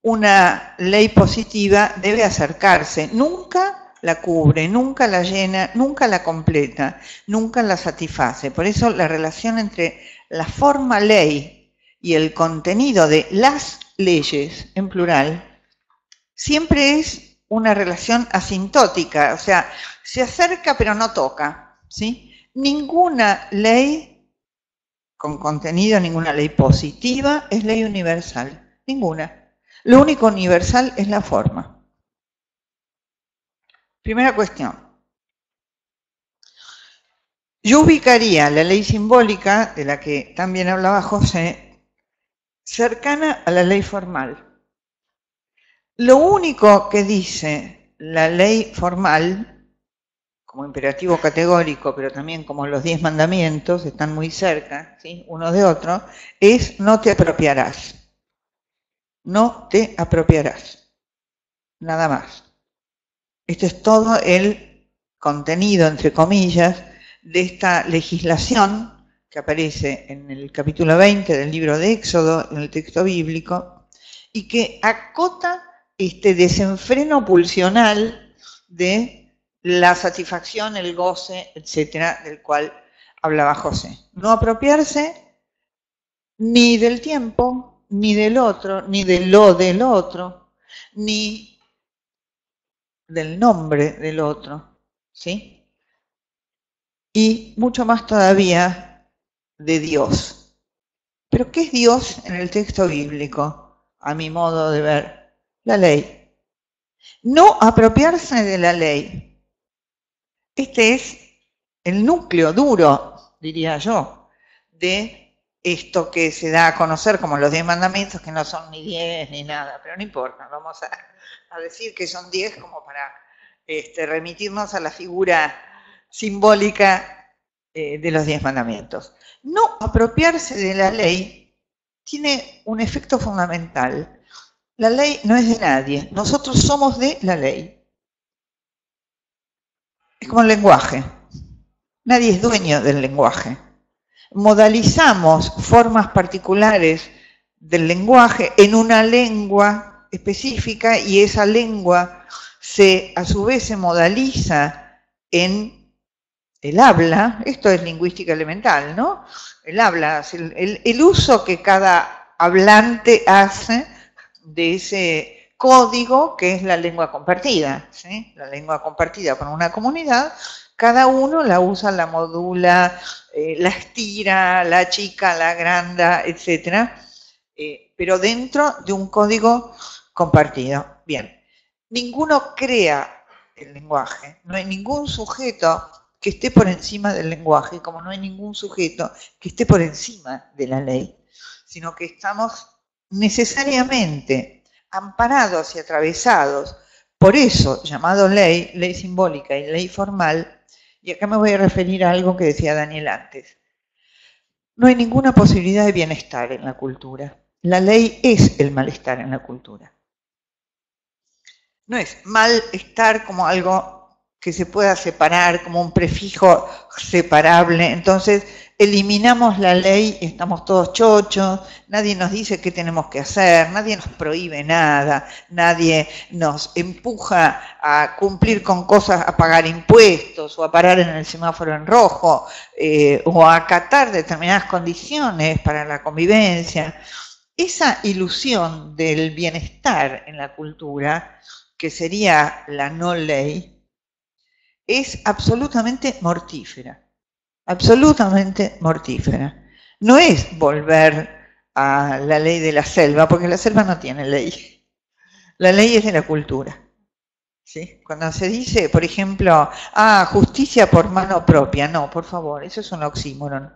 una ley positiva debe acercarse, nunca la cubre, nunca la llena, nunca la completa, nunca la satisface. Por eso la relación entre la forma ley y el contenido de las leyes, en plural, siempre es una relación asintótica, o sea, se acerca pero no toca, ¿sí? Ninguna ley con contenido, ninguna ley positiva es ley universal, ninguna. Lo único universal es la forma. Primera cuestión. Yo ubicaría la ley simbólica, de la que también hablaba José, cercana a la ley formal. Lo único que dice la ley formal, como imperativo categórico, pero también como los 10 mandamientos, están muy cerca, ¿sí?, uno de otro, es no te apropiarás. No te apropiarás. Nada más. Este es todo el contenido, entre comillas, de esta legislación que aparece en el capítulo 20 del libro de Éxodo, en el texto bíblico, y que acota este desenfreno pulsional de la satisfacción, el goce, etcétera, del cual hablaba José. No apropiarse ni del tiempo, ni del otro, ni de lo del otro, ni del nombre del otro, ¿sí? Y mucho más todavía de Dios. ¿Pero qué es Dios en el texto bíblico? a mi modo de ver? La ley. No apropiarse de la ley. Este es el núcleo duro, diría yo, de esto que se da a conocer como los 10 mandamientos, que no son ni 10 ni nada, pero no importa, vamos a decir que son 10 como para remitirnos a la figura simbólica de los 10 mandamientos. No apropiarse de la ley tiene un efecto fundamental. La ley no es de nadie, nosotros somos de la ley. Es como el lenguaje. Nadie es dueño del lenguaje. Modalizamos formas particulares del lenguaje en una lengua específica y esa lengua a su vez se modaliza en el habla. Esto es lingüística elemental, ¿no? El habla, el uso que cada hablante hace de ese código que es la lengua compartida, ¿sí? La lengua compartida por una comunidad. Cada uno la usa, la modula, la estira, la achica, la agranda, etc. Pero dentro de un código compartido. Bien, ninguno crea el lenguaje. No hay ningún sujeto que esté por encima del lenguaje, como no hay ningún sujeto que esté por encima de la ley, sino que estamos necesariamente amparados y atravesados por eso, llamado ley, ley simbólica y ley formal. Y acá me voy a referir a algo que decía Daniel antes. No hay ninguna posibilidad de bienestar en la cultura. La ley es el malestar en la cultura. No es malestar como algo que se pueda separar, como un prefijo separable. Entonces, eliminamos la ley y estamos todos chochos, nadie nos dice qué tenemos que hacer, nadie nos prohíbe nada, nadie nos empuja a cumplir con cosas, a pagar impuestos o a parar en el semáforo en rojo o a acatar determinadas condiciones para la convivencia. Esa ilusión del bienestar en la cultura, que sería la no ley, es absolutamente mortífera. Absolutamente mortífera. No es volver a la ley de la selva, porque la selva no tiene ley. La ley es de la cultura. ¿Sí? Cuando se dice, por ejemplo, justicia por mano propia, no, por favor, eso es un oxímoron.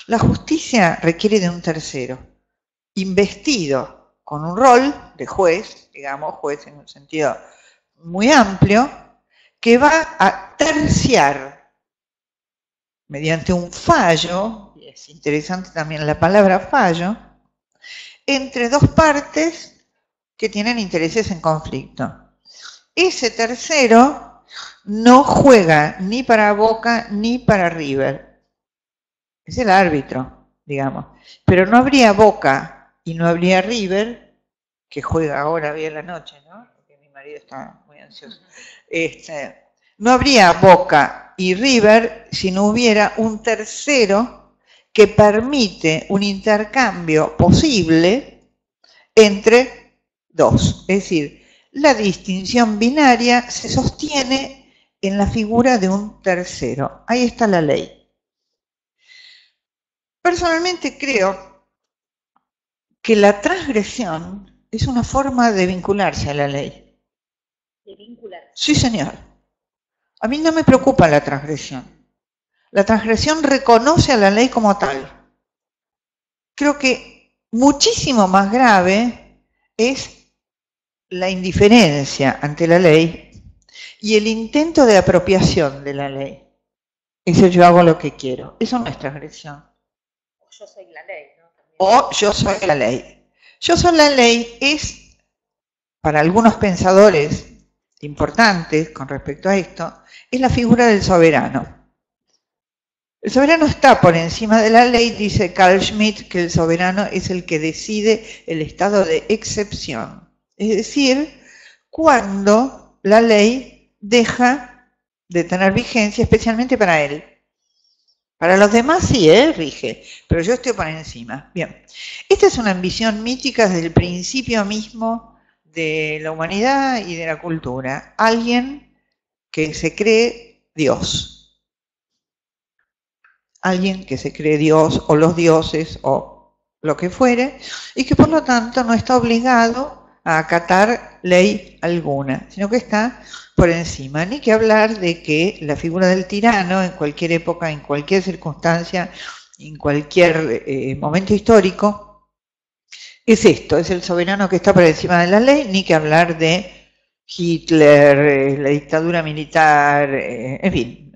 La justicia requiere de un tercero, investido con un rol de juez, digamos, juez en un sentido muy amplio, que va a terciar mediante un fallo, y es interesante también la palabra fallo, entre dos partes que tienen intereses en conflicto. Ese tercero no juega ni para Boca ni para River. Es el árbitro, digamos. Pero no habría Boca y no habría River, que juega ahora bien la noche, ¿no? Porque mi marido está muy ansioso. No habría Boca y River si no hubiera un tercero que permite un intercambio posible entre dos. Es decir, la distinción binaria se sostiene en la figura de un tercero. Ahí está la ley. Personalmente creo que la transgresión es una forma de vincularse a la ley. ¿De vincularse? Sí, señor. A mí no me preocupa la transgresión. La transgresión reconoce a la ley como tal. Creo que muchísimo más grave es la indiferencia ante la ley y el intento de apropiación de la ley. Eso yo hago lo que quiero. Eso no es transgresión. O yo soy la ley, ¿no? O yo soy la ley. Yo soy la ley es, para algunos pensadores importantes con respecto a esto, es la figura del soberano. El soberano está por encima de la ley, dice Carl Schmitt, que el soberano es el que decide el estado de excepción. Es decir, cuando la ley deja de tener vigencia, especialmente para él. Para los demás sí, rige, pero yo estoy por encima. Bien, esta es una ambición mítica desde el principio mismo de la humanidad y de la cultura. Alguien que se cree Dios. Alguien que se cree Dios o los dioses o lo que fuere, y que por lo tanto no está obligado a acatar ley alguna, sino que está por encima. Ni que hablar de que la figura del tirano en cualquier época, en cualquier circunstancia, en cualquier momento histórico, es esto, es el soberano que está por encima de la ley, ni que hablar de Hitler, la dictadura militar, en fin,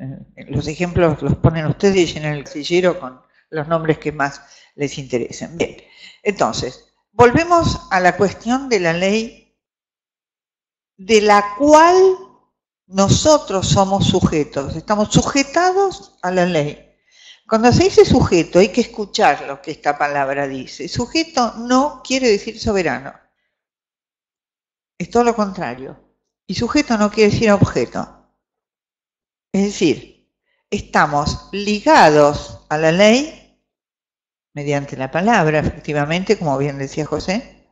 los ejemplos los ponen ustedes en el casillero con los nombres que más les interesen. Bien, entonces, volvemos a la cuestión de la ley de la cual nosotros somos sujetos, estamos sujetados a la ley. Cuando se dice sujeto hay que escuchar lo que esta palabra dice. Sujeto no quiere decir soberano, es todo lo contrario. Y sujeto no quiere decir objeto. Es decir, estamos ligados a la ley mediante la palabra, efectivamente, como bien decía José,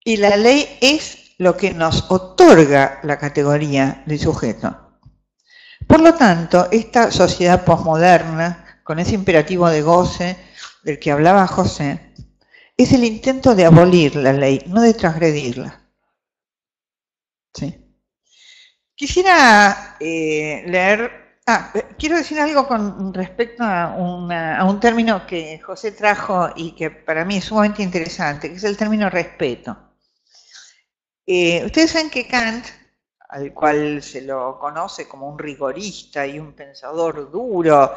y la ley es lo que nos otorga la categoría de sujeto. Por lo tanto, esta sociedad posmoderna, con ese imperativo de goce del que hablaba José, es el intento de abolir la ley, no de transgredirla. ¿Sí? Quisiera leer... quiero decir algo con respecto a un término que José trajo y que para mí es sumamente interesante, que es el término respeto. Ustedes saben que Kant, al cual se lo conoce como un rigorista y un pensador duro,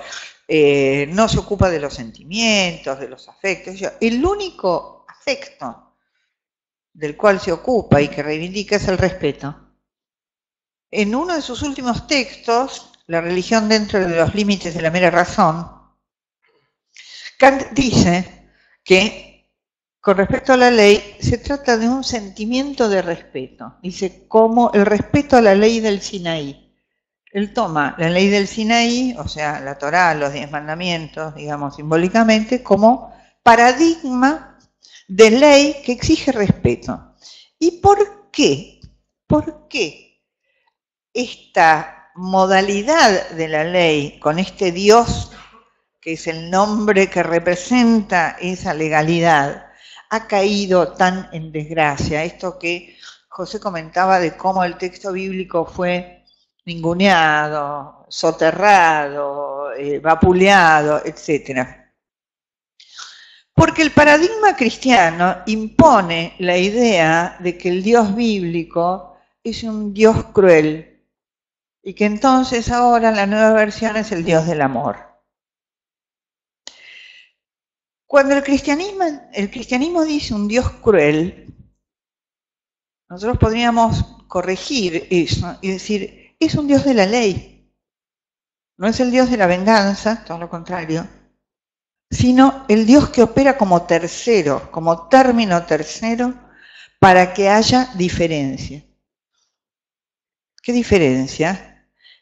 no se ocupa de los sentimientos, de los afectos. El único afecto del cual se ocupa y que reivindica es el respeto. En uno de sus últimos textos, La religión dentro de los límites de la mera razón, Kant dice que con respecto a la ley se trata de un sentimiento de respeto. Dice, como el respeto a la ley del Sinaí. Él toma la ley del Sinaí, o sea, la Torá, los 10 mandamientos, digamos simbólicamente, como paradigma de ley que exige respeto. ¿Y por qué? ¿Por qué esta modalidad de la ley con este Dios, que es el nombre que representa esa legalidad, ha caído tan en desgracia? Esto que José comentaba de cómo el texto bíblico fue ninguneado, soterrado, vapuleado, etc. Porque el paradigma cristiano impone la idea de que el Dios bíblico es un Dios cruel y que entonces ahora la nueva versión es el Dios del amor. Cuando el cristianismo dice un Dios cruel, nosotros podríamos corregir eso y decir, es un Dios de la ley. No es el Dios de la venganza, todo lo contrario, sino el Dios que opera como tercero, como término tercero, para que haya diferencia. ¿Qué diferencia?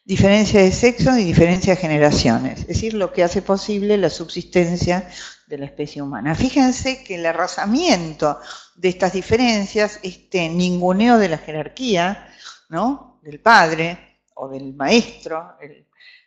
Diferencia de sexo y diferencia de generaciones, es decir, lo que hace posible la subsistencia de la especie humana. Fíjense que el arrasamiento de estas diferencias, este ninguneo de la jerarquía, ¿no?, del padre o del maestro,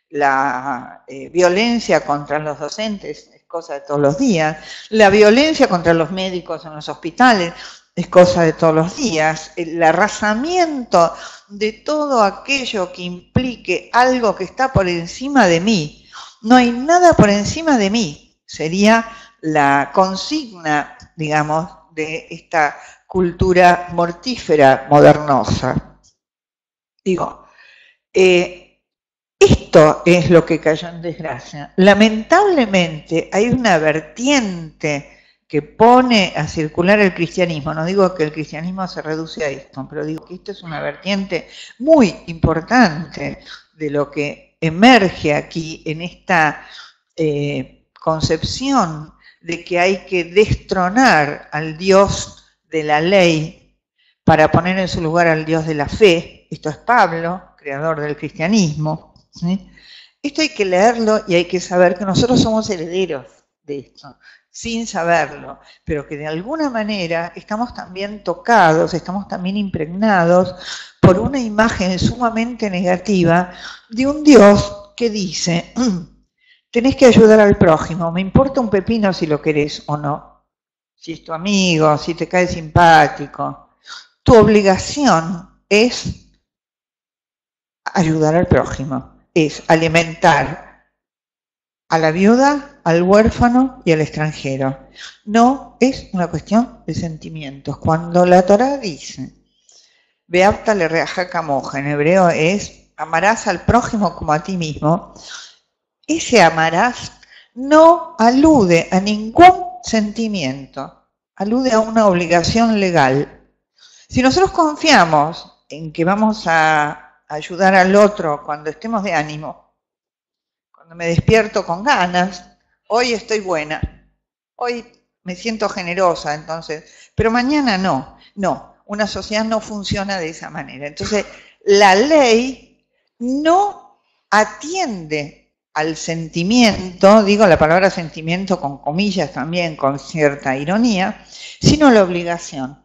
la violencia contra los docentes es cosa de todos los días, la violencia contra los médicos en los hospitales es cosa de todos los días, el arrasamiento de todo aquello que implique algo que está por encima de mí. No hay nada por encima de mí, sería la consigna, digamos, de esta cultura mortífera modernosa. Digo, esto es lo que cayó en desgracia. Lamentablemente hay una vertiente que pone a circular el cristianismo. No digo que el cristianismo se reduce a esto, pero digo que esto es una vertiente muy importante de lo que emerge aquí en esta concepción de que hay que destronar al Dios de la ley para poner en su lugar al Dios de la fe. Esto es Pablo, creador del cristianismo, ¿sí? Esto hay que leerlo y hay que saber que nosotros somos herederos de esto, sin saberlo, pero que de alguna manera estamos también tocados, estamos también impregnados por una imagen sumamente negativa de un Dios que dice tenés que ayudar al prójimo, me importa un pepino si lo querés o no, si es tu amigo, si te cae simpático. Tu obligación es ayudar al prójimo, es alimentar a la viuda, al huérfano y al extranjero. No es una cuestión de sentimientos. Cuando la Torá dice, Veapta le reaja camoja, en hebreo es, amarás al prójimo como a ti mismo, ese amarás no alude a ningún sentimiento, alude a una obligación legal. Si nosotros confiamos en que vamos a ayudar al otro cuando estemos de ánimo, cuando me despierto con ganas, hoy estoy buena, hoy me siento generosa, entonces, pero mañana no, una sociedad no funciona de esa manera. Entonces, la ley no atiende al sentimiento, digo la palabra sentimiento con comillas también, con cierta ironía, sino la obligación.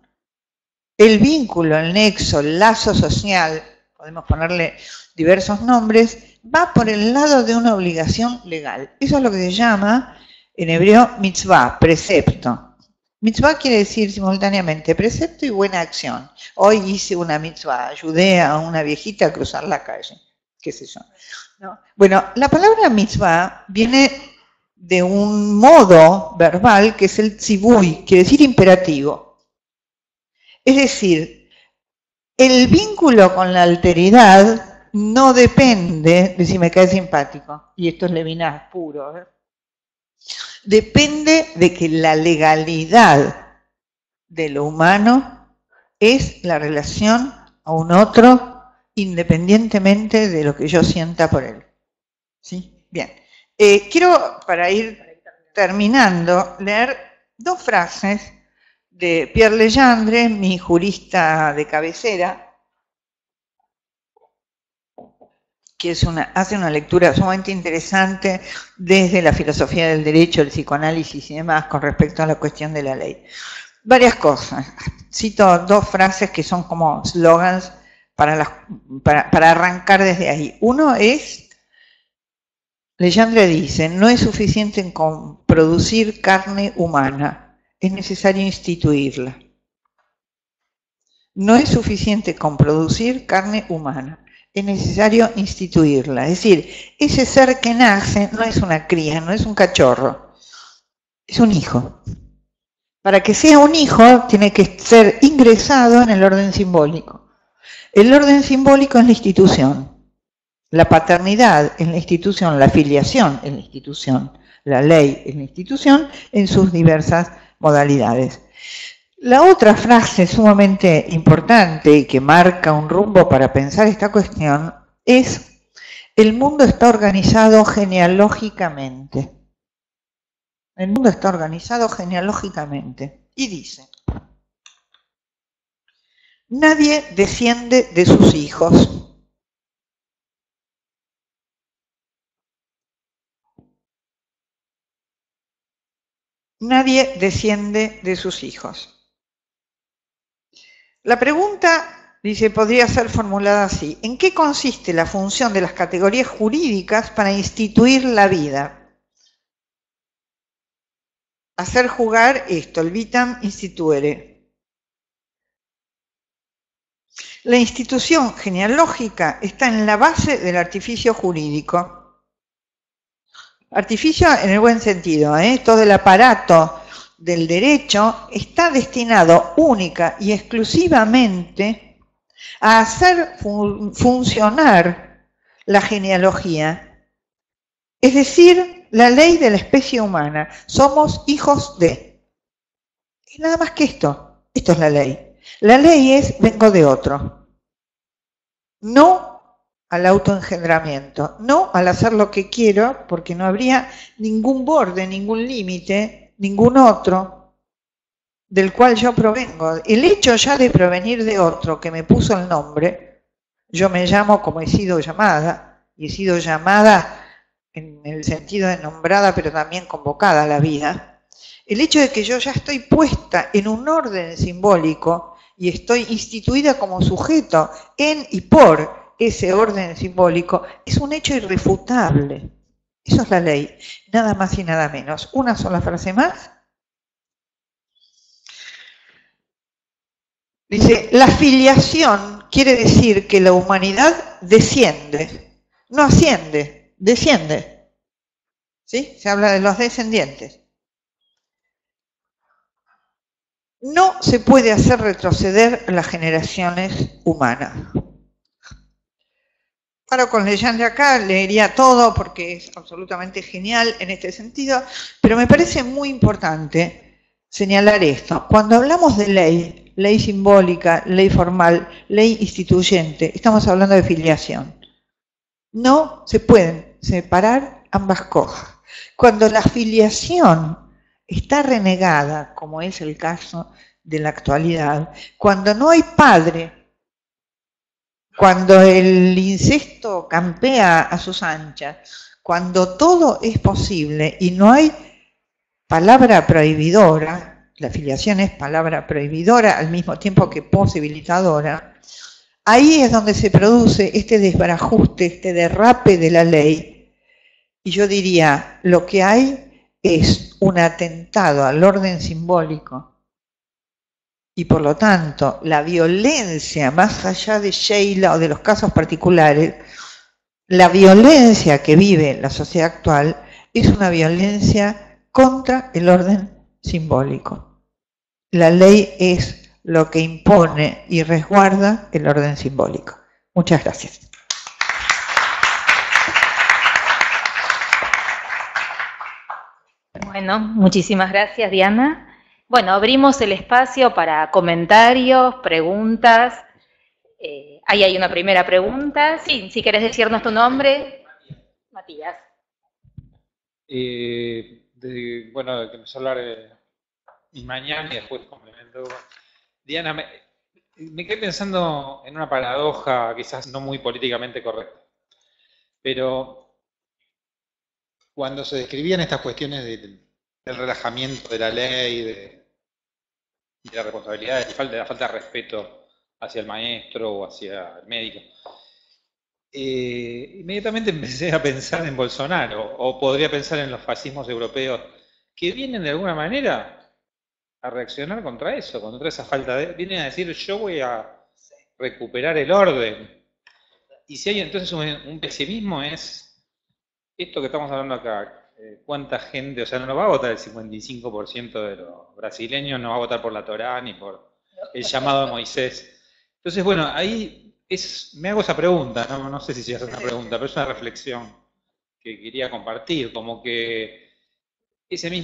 El vínculo, el nexo, el lazo social, podemos ponerle diversos nombres, va por el lado de una obligación legal. Eso es lo que se llama, en hebreo, mitzvah, precepto. Mitzvah quiere decir simultáneamente precepto y buena acción. Hoy hice una mitzvah, ayudé a una viejita a cruzar la calle, qué sé yo. ¿No? Bueno, la palabra mitzvah viene de un modo verbal que es el tzibui, quiere decir imperativo. Es decir, el vínculo con la alteridad no depende de si me cae simpático, y esto es Levinas puro, depende de que la legalidad de lo humano es la relación a un otro independientemente de lo que yo sienta por él. ¿Sí? Bien. Quiero, para ir terminando, leer dos frases de Pierre Legendre, mi jurista de cabecera, que hace una lectura sumamente interesante desde la filosofía del derecho, el psicoanálisis y demás con respecto a la cuestión de la ley. Varias cosas. Cito dos frases que son como slogans para arrancar desde ahí. Uno es, Legendre dice, no es suficiente con producir carne humana, es necesario instituirla. No es suficiente con producir carne humana, es necesario instituirla. Es decir, ese ser que nace no es una cría, no es un cachorro, es un hijo. Para que sea un hijo tiene que ser ingresado en el orden simbólico. El orden simbólico es la institución, la paternidad es la institución, la filiación es la institución, la ley es la institución en sus diversas modalidades. La otra frase sumamente importante y que marca un rumbo para pensar esta cuestión es: el mundo está organizado genealógicamente. El mundo está organizado genealógicamente. Y dice: nadie desciende de sus hijos. Nadie desciende de sus hijos. La pregunta, dice, podría ser formulada así: ¿en qué consiste la función de las categorías jurídicas para instituir la vida? Hacer jugar esto, el vitam instituere. La institución genealógica está en la base del artificio jurídico. Artificio en el buen sentido, todo el aparato del derecho está destinado única y exclusivamente a hacer funcionar la genealogía, es decir, la ley de la especie humana. Somos hijos de. Y nada más que esto es la ley. La ley es vengo de otro. No al autoengendramiento, no al hacer lo que quiero, porque no habría ningún borde, ningún límite, ningún otro del cual yo provengo. El hecho ya de provenir de otro que me puso el nombre, yo me llamo como he sido llamada, y he sido llamada en el sentido de nombrada, pero también convocada a la vida. El hecho de que yo ya estoy puesta en un orden simbólico y estoy instituida como sujeto en y por ese orden simbólico, es un hecho irrefutable. Eso es la ley, nada más y nada menos. Una sola frase más. Dice, la filiación quiere decir que la humanidad desciende, no asciende, desciende. ¿Sí? Se habla de los descendientes. No se puede hacer retroceder las generaciones humanas. Paro con leyendo acá, leería todo porque es absolutamente genial en este sentido, pero me parece muy importante señalar esto. Cuando hablamos de ley, ley simbólica, ley formal, ley instituyente, estamos hablando de filiación. No se pueden separar ambas cosas. Cuando la filiación está renegada, como es el caso de la actualidad, cuando no hay padre, cuando el incesto campea a sus anchas, cuando todo es posible y no hay palabra prohibidora, la filiación es palabra prohibidora al mismo tiempo que posibilitadora, ahí es donde se produce este desbarajuste, este derrape de la ley. Y yo diría, lo que hay es un atentado al orden simbólico. Y por lo tanto, la violencia, más allá de Sheila o de los casos particulares, la violencia que vive la sociedad actual es una violencia contra el orden simbólico. La ley es lo que impone y resguarda el orden simbólico. Muchas gracias. Bueno, muchísimas gracias, Diana. Bueno, abrimos el espacio para comentarios, preguntas. Ahí hay una primera pregunta. Sí, si querés decirnos tu nombre. Matías. Bueno, que nos hablar mañana y después complemento. Diana, me quedé pensando en una paradoja, quizás no muy políticamente correcta, pero cuando se describían estas cuestiones del relajamiento de la ley, de la responsabilidad, de la falta de respeto hacia el maestro o hacia el médico, inmediatamente empecé a pensar en Bolsonaro, o podría pensar en los fascismos europeos, que vienen de alguna manera a reaccionar contra eso, contra esa falta de... Vienen a decir, yo voy a recuperar el orden. Y si hay entonces un pesimismo es esto que estamos hablando acá. ¿Cuánta gente, o sea, no va a votar el 55% de los brasileños, no va a votar por la Torá ni por el llamado de Moisés? Entonces, bueno, ahí me hago esa pregunta, no sé si es una pregunta, pero es una reflexión que quería compartir, como que el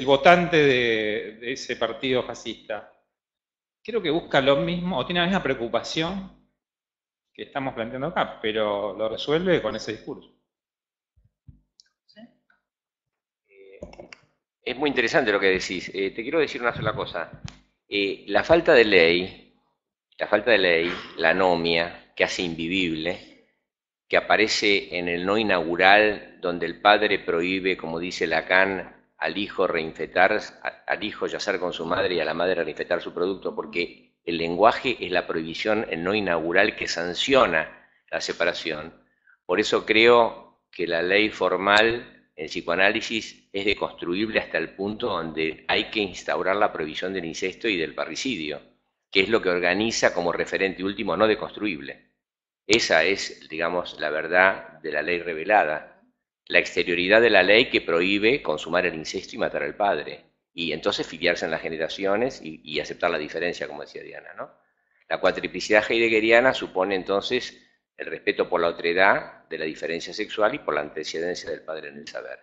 votante de ese partido fascista, creo que busca lo mismo, o tiene la misma preocupación que estamos planteando acá, pero lo resuelve con ese discurso. Es muy interesante lo que decís. Te quiero decir una sola cosa. La falta de ley, la anomia, que hace invivible, que aparece en el no inaugural, donde el padre prohíbe, como dice Lacan, al hijo al hijo yacer con su madre y a la madre reinfectar su producto, porque el lenguaje es la prohibición, el no inaugural que sanciona la separación. Por eso creo que la ley formal en psicoanálisis es deconstruible hasta el punto donde hay que instaurar la prohibición del incesto y del parricidio, que es lo que organiza como referente último no deconstruible. Esa es, digamos, la verdad de la ley revelada, la exterioridad de la ley que prohíbe consumar el incesto y matar al padre, y entonces filiarse en las generaciones y aceptar la diferencia, como decía Diana, ¿no? La cuatriplicidad heideggeriana supone entonces el respeto por la otredad de la diferencia sexual y por la antecedencia del padre en el saber.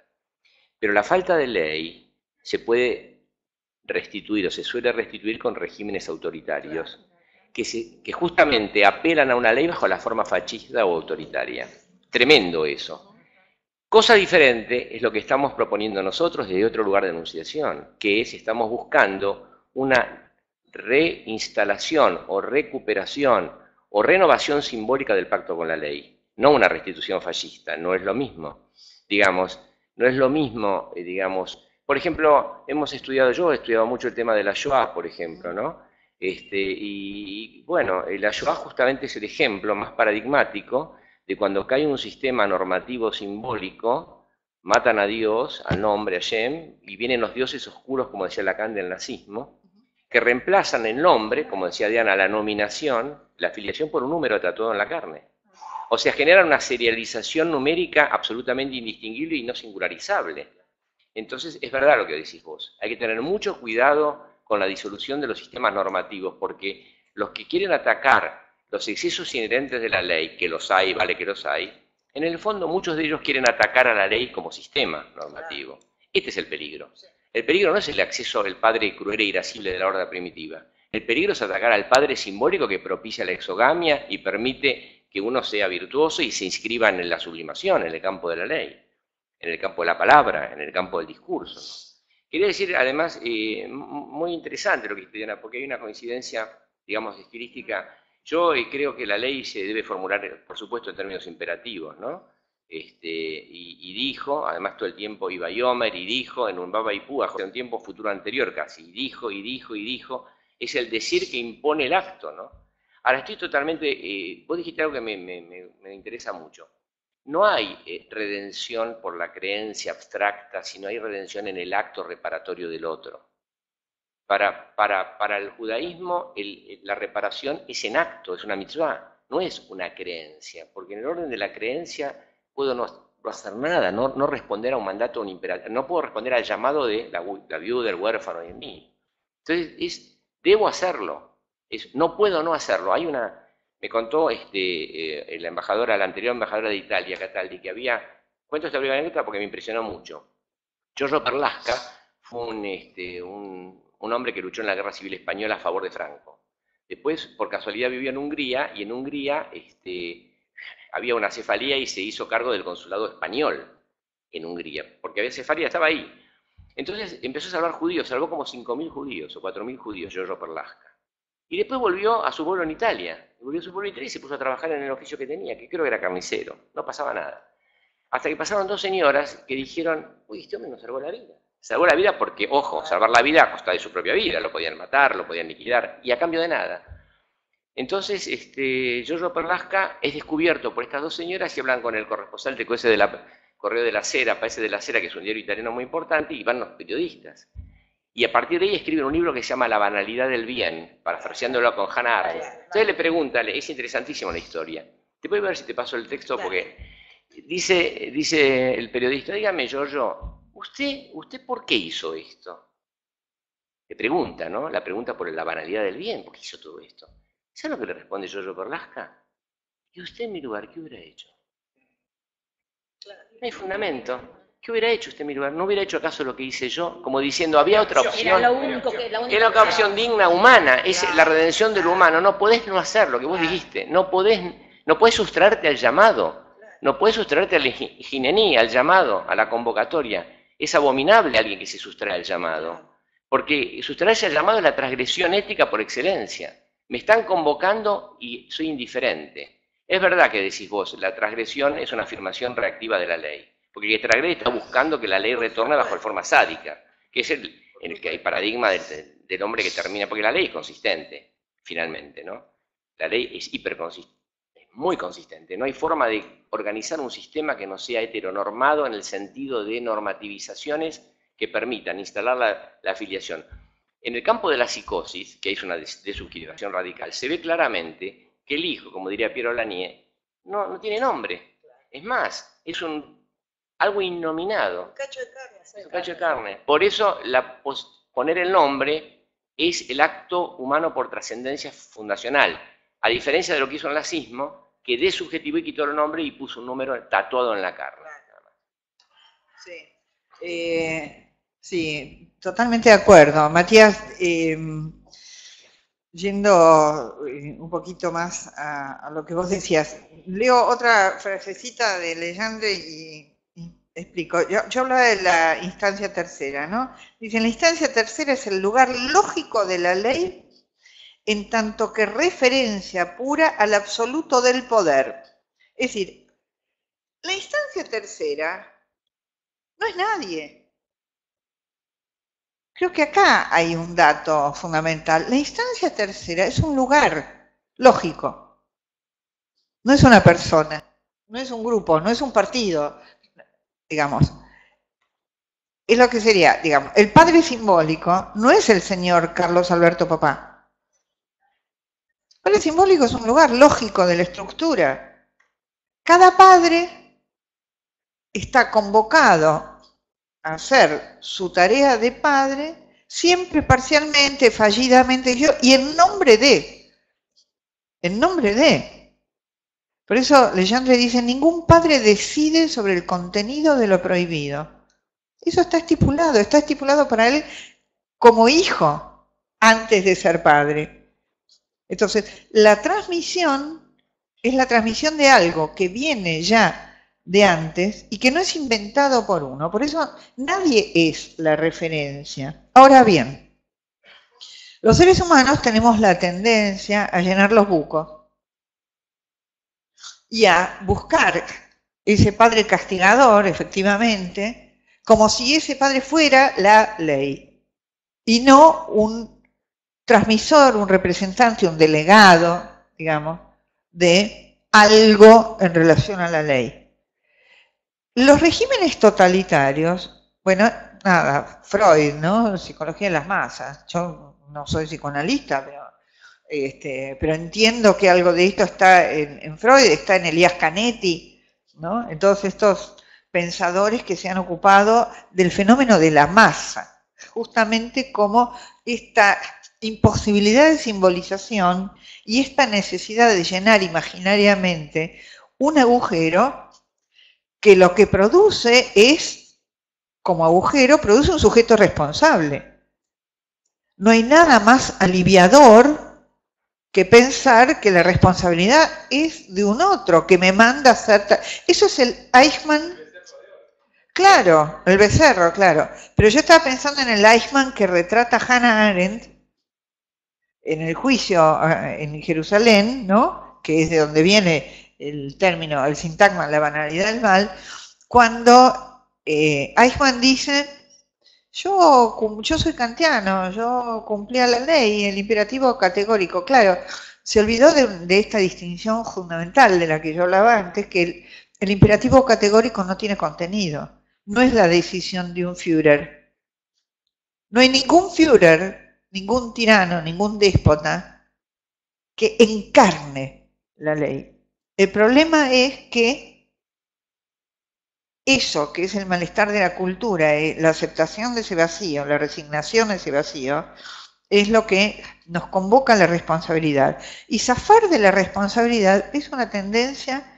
Pero la falta de ley se puede restituir o se suele restituir con regímenes autoritarios que justamente apelan a una ley bajo la forma fascista o autoritaria. Tremendo eso. Cosa diferente es lo que estamos proponiendo nosotros desde otro lugar de enunciación, que es, estamos buscando una reinstalación o recuperación o renovación simbólica del pacto con la ley, no una restitución fascista, no es lo mismo, digamos, no es lo mismo, digamos, por ejemplo, yo he estudiado mucho el tema de la Shoah, por ejemplo, ¿no? Y bueno, la Shoah justamente es el ejemplo más paradigmático de cuando cae un sistema normativo simbólico, matan a Dios, al nombre, a Shem, y vienen los dioses oscuros, como decía Lacan del nazismo, que reemplazan el nombre, como decía Diana, la nominación, la afiliación por un número tatuado en la carne. O sea, generan una serialización numérica absolutamente indistinguible y no singularizable. Entonces, es verdad lo que decís vos. Hay que tener mucho cuidado con la disolución de los sistemas normativos, porque los que quieren atacar los excesos inherentes de la ley, que los hay, vale que los hay, en el fondo muchos de ellos quieren atacar a la ley como sistema normativo. Este es el peligro. El peligro no es el acceso al padre cruel e irascible de la orden primitiva. El peligro es atacar al padre simbólico que propicia la exogamia y permite que uno sea virtuoso y se inscriba en la sublimación, en el campo de la ley, en el campo de la palabra, en el campo del discurso, ¿no? Quería decir, además, muy interesante lo que dice Diana, porque hay una coincidencia, digamos, estilística. Yo creo que la ley se debe formular, por supuesto, en términos imperativos, ¿no? Y dijo, además todo el tiempo iba Yomer y dijo, en un Baba y Púa, hace un tiempo futuro anterior casi, y dijo, es el decir que impone el acto, ¿no? Ahora estoy totalmente, vos dijiste algo que me interesa mucho. No hay redención por la creencia abstracta, sino hay redención en el acto reparatorio del otro. Para el judaísmo, la reparación es en acto, es una mitzvah, no es una creencia, porque en el orden de la creencia puedo no hacer nada, no responder a un mandato, un imperativo, no puedo responder al llamado de la viuda, el huérfano y en mí. Entonces, debo hacerlo, no puedo no hacerlo. Me contó la embajadora, la anterior embajadora de Italia, Cataldi, que cuento esta breve anécdota porque me impresionó mucho. Giorgio Perlasca fue un hombre que luchó en la Guerra Civil Española a favor de Franco. Después, por casualidad, vivió en Hungría, y en Hungría había una cefalía y se hizo cargo del consulado español en Hungría, porque había cefalía, estaba ahí. Entonces empezó a salvar judíos, salvó como 5.000 judíos o 4.000 judíos, Giorgio Perlasca. Y después volvió a su pueblo en Italia, y se puso a trabajar en el oficio que tenía, que creo que era carnicero, no pasaba nada. Hasta que pasaron 2 señoras que dijeron, uy, este hombre nos salvó la vida. Salvó la vida porque, ojo, salvar la vida a costa de su propia vida, lo podían matar, lo podían liquidar, y a cambio de nada. Entonces, Giorgio Perlasca es descubierto por estas 2 señoras y hablan con el corresponsal de Correo de la Sera, Paese de la Sera, que es un diario italiano muy importante, y van los periodistas. Y a partir de ahí escriben un libro que se llama La banalidad del bien, parafraseándolo con Hannah Arendt. Entonces le preguntan, es interesantísima la historia. Te puedo ver si te paso el texto, porque dice el periodista, dígame, Giorgio, ¿usted por qué hizo esto? Le pregunta, ¿no? La pregunta por la banalidad del bien, ¿por qué hizo todo esto? ¿Sabe lo que le responde Giorgio Perlasca? ¿Y usted en mi lugar qué hubiera hecho? No hay fundamento. ¿Qué hubiera hecho usted en mi lugar? ¿No hubiera hecho acaso lo que hice yo? Como diciendo, había otra opción. Era la única opción digna, humana. Es la redención de lo humano. No podés no hacer lo que vos dijiste. No podés sustraerte al llamado. No podés sustraerte al jinení, al llamado, a la convocatoria. Es abominable alguien que se sustrae al llamado. Porque sustraerse al llamado es la transgresión ética por excelencia. Me están convocando y soy indiferente. Es verdad que decís vos, la transgresión es una afirmación reactiva de la ley. Porque el que transgrede está buscando que la ley retorne bajo la forma sádica, que es en el que hay paradigma del hombre que termina, porque la ley es consistente, finalmente, ¿no? La ley es hiperconsistente, es muy consistente. No hay forma de organizar un sistema que no sea heteronormado en el sentido de normativizaciones que permitan instalar la afiliación. En el campo de la psicosis, que es una desubjetivación radical, se ve claramente que el hijo, como diría Piero Lanier, no tiene nombre. Es más, es algo innominado. Un cacho de carne. Es un cacho de carne. Por eso poner el nombre es el acto humano por trascendencia fundacional. A diferencia de lo que hizo el nazismo, que desubjetivó y quitó el nombre y puso un número tatuado en la carne. Sí. Sí, totalmente de acuerdo. Matías, yendo un poquito más a lo que vos decías, leo otra frasecita de Legendre y explico. Yo hablaba de la instancia tercera, ¿no? Dice, la instancia tercera es el lugar lógico de la ley en tanto que referencia pura al absoluto del poder. Es decir, la instancia tercera no es nadie. Creo que acá hay un dato fundamental. La instancia tercera es un lugar lógico, no es una persona. no es un grupo, no es un partido, digamos. Es lo que sería, digamos, el padre simbólico no es el señor Carlos Alberto Papá. El padre simbólico es un lugar lógico de la estructura. Cada padre está convocado a hacer su tarea de padre, siempre parcialmente, fallidamente, y en nombre de. En nombre de. Por eso Legendre dice, ningún padre decide sobre el contenido de lo prohibido. Eso está estipulado para él como hijo, antes de ser padre. Entonces, la transmisión es la transmisión de algo que viene ya de antes y que no es inventado por uno. Por eso nadie es la referencia. Ahora bien, los seres humanos tenemos la tendencia a llenar los bucos y a buscar ese padre castigador, efectivamente, como si ese padre fuera la ley y no un transmisor, un representante, un delegado, digamos, de algo en relación a la ley. Los regímenes totalitarios, bueno, nada, Freud, ¿no? Psicología de las masas. Yo no soy psicoanalista, pero entiendo que algo de esto está en Freud, está en Elías Canetti, ¿no? En todos estos pensadores que se han ocupado del fenómeno de la masa, justamente como esta imposibilidad de simbolización y esta necesidad de llenar imaginariamente un agujero que lo que produce es, como agujero, produce un sujeto responsable. No hay nada más aliviador que pensar que la responsabilidad es de un otro, que me manda a hacer... Eso es el Eichmann. Claro, el becerro, claro. Pero yo estaba pensando en el Eichmann que retrata a Hannah Arendt en el juicio en Jerusalén, ¿no? Que es de donde viene el término, el sintagma, la banalidad del mal, cuando Eichmann dice, yo soy kantiano, yo cumplía la ley, el imperativo categórico. Claro, se olvidó de esta distinción fundamental de la que yo hablaba antes, que el imperativo categórico no tiene contenido. No es la decisión de un Führer. No hay ningún Führer, ningún tirano, ningún déspota que encarne la ley. El problema es que eso, que es el malestar de la cultura, la aceptación de ese vacío, la resignación de ese vacío, es lo que nos convoca a la responsabilidad. Y zafar de la responsabilidad es una tendencia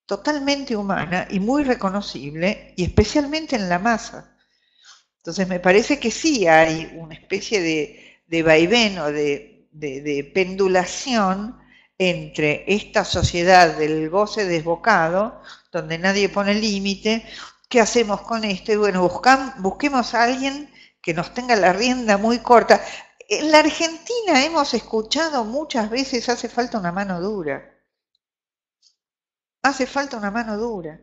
totalmente humana y muy reconocible, y especialmente en la masa. Entonces me parece que sí hay una especie de vaivén o de pendulación entre esta sociedad del goce desbocado, donde nadie pone límite, ¿qué hacemos con esto? Y bueno, busquemos a alguien que nos tenga la rienda muy corta. En la Argentina hemos escuchado muchas veces, hace falta una mano dura. Hace falta una mano dura.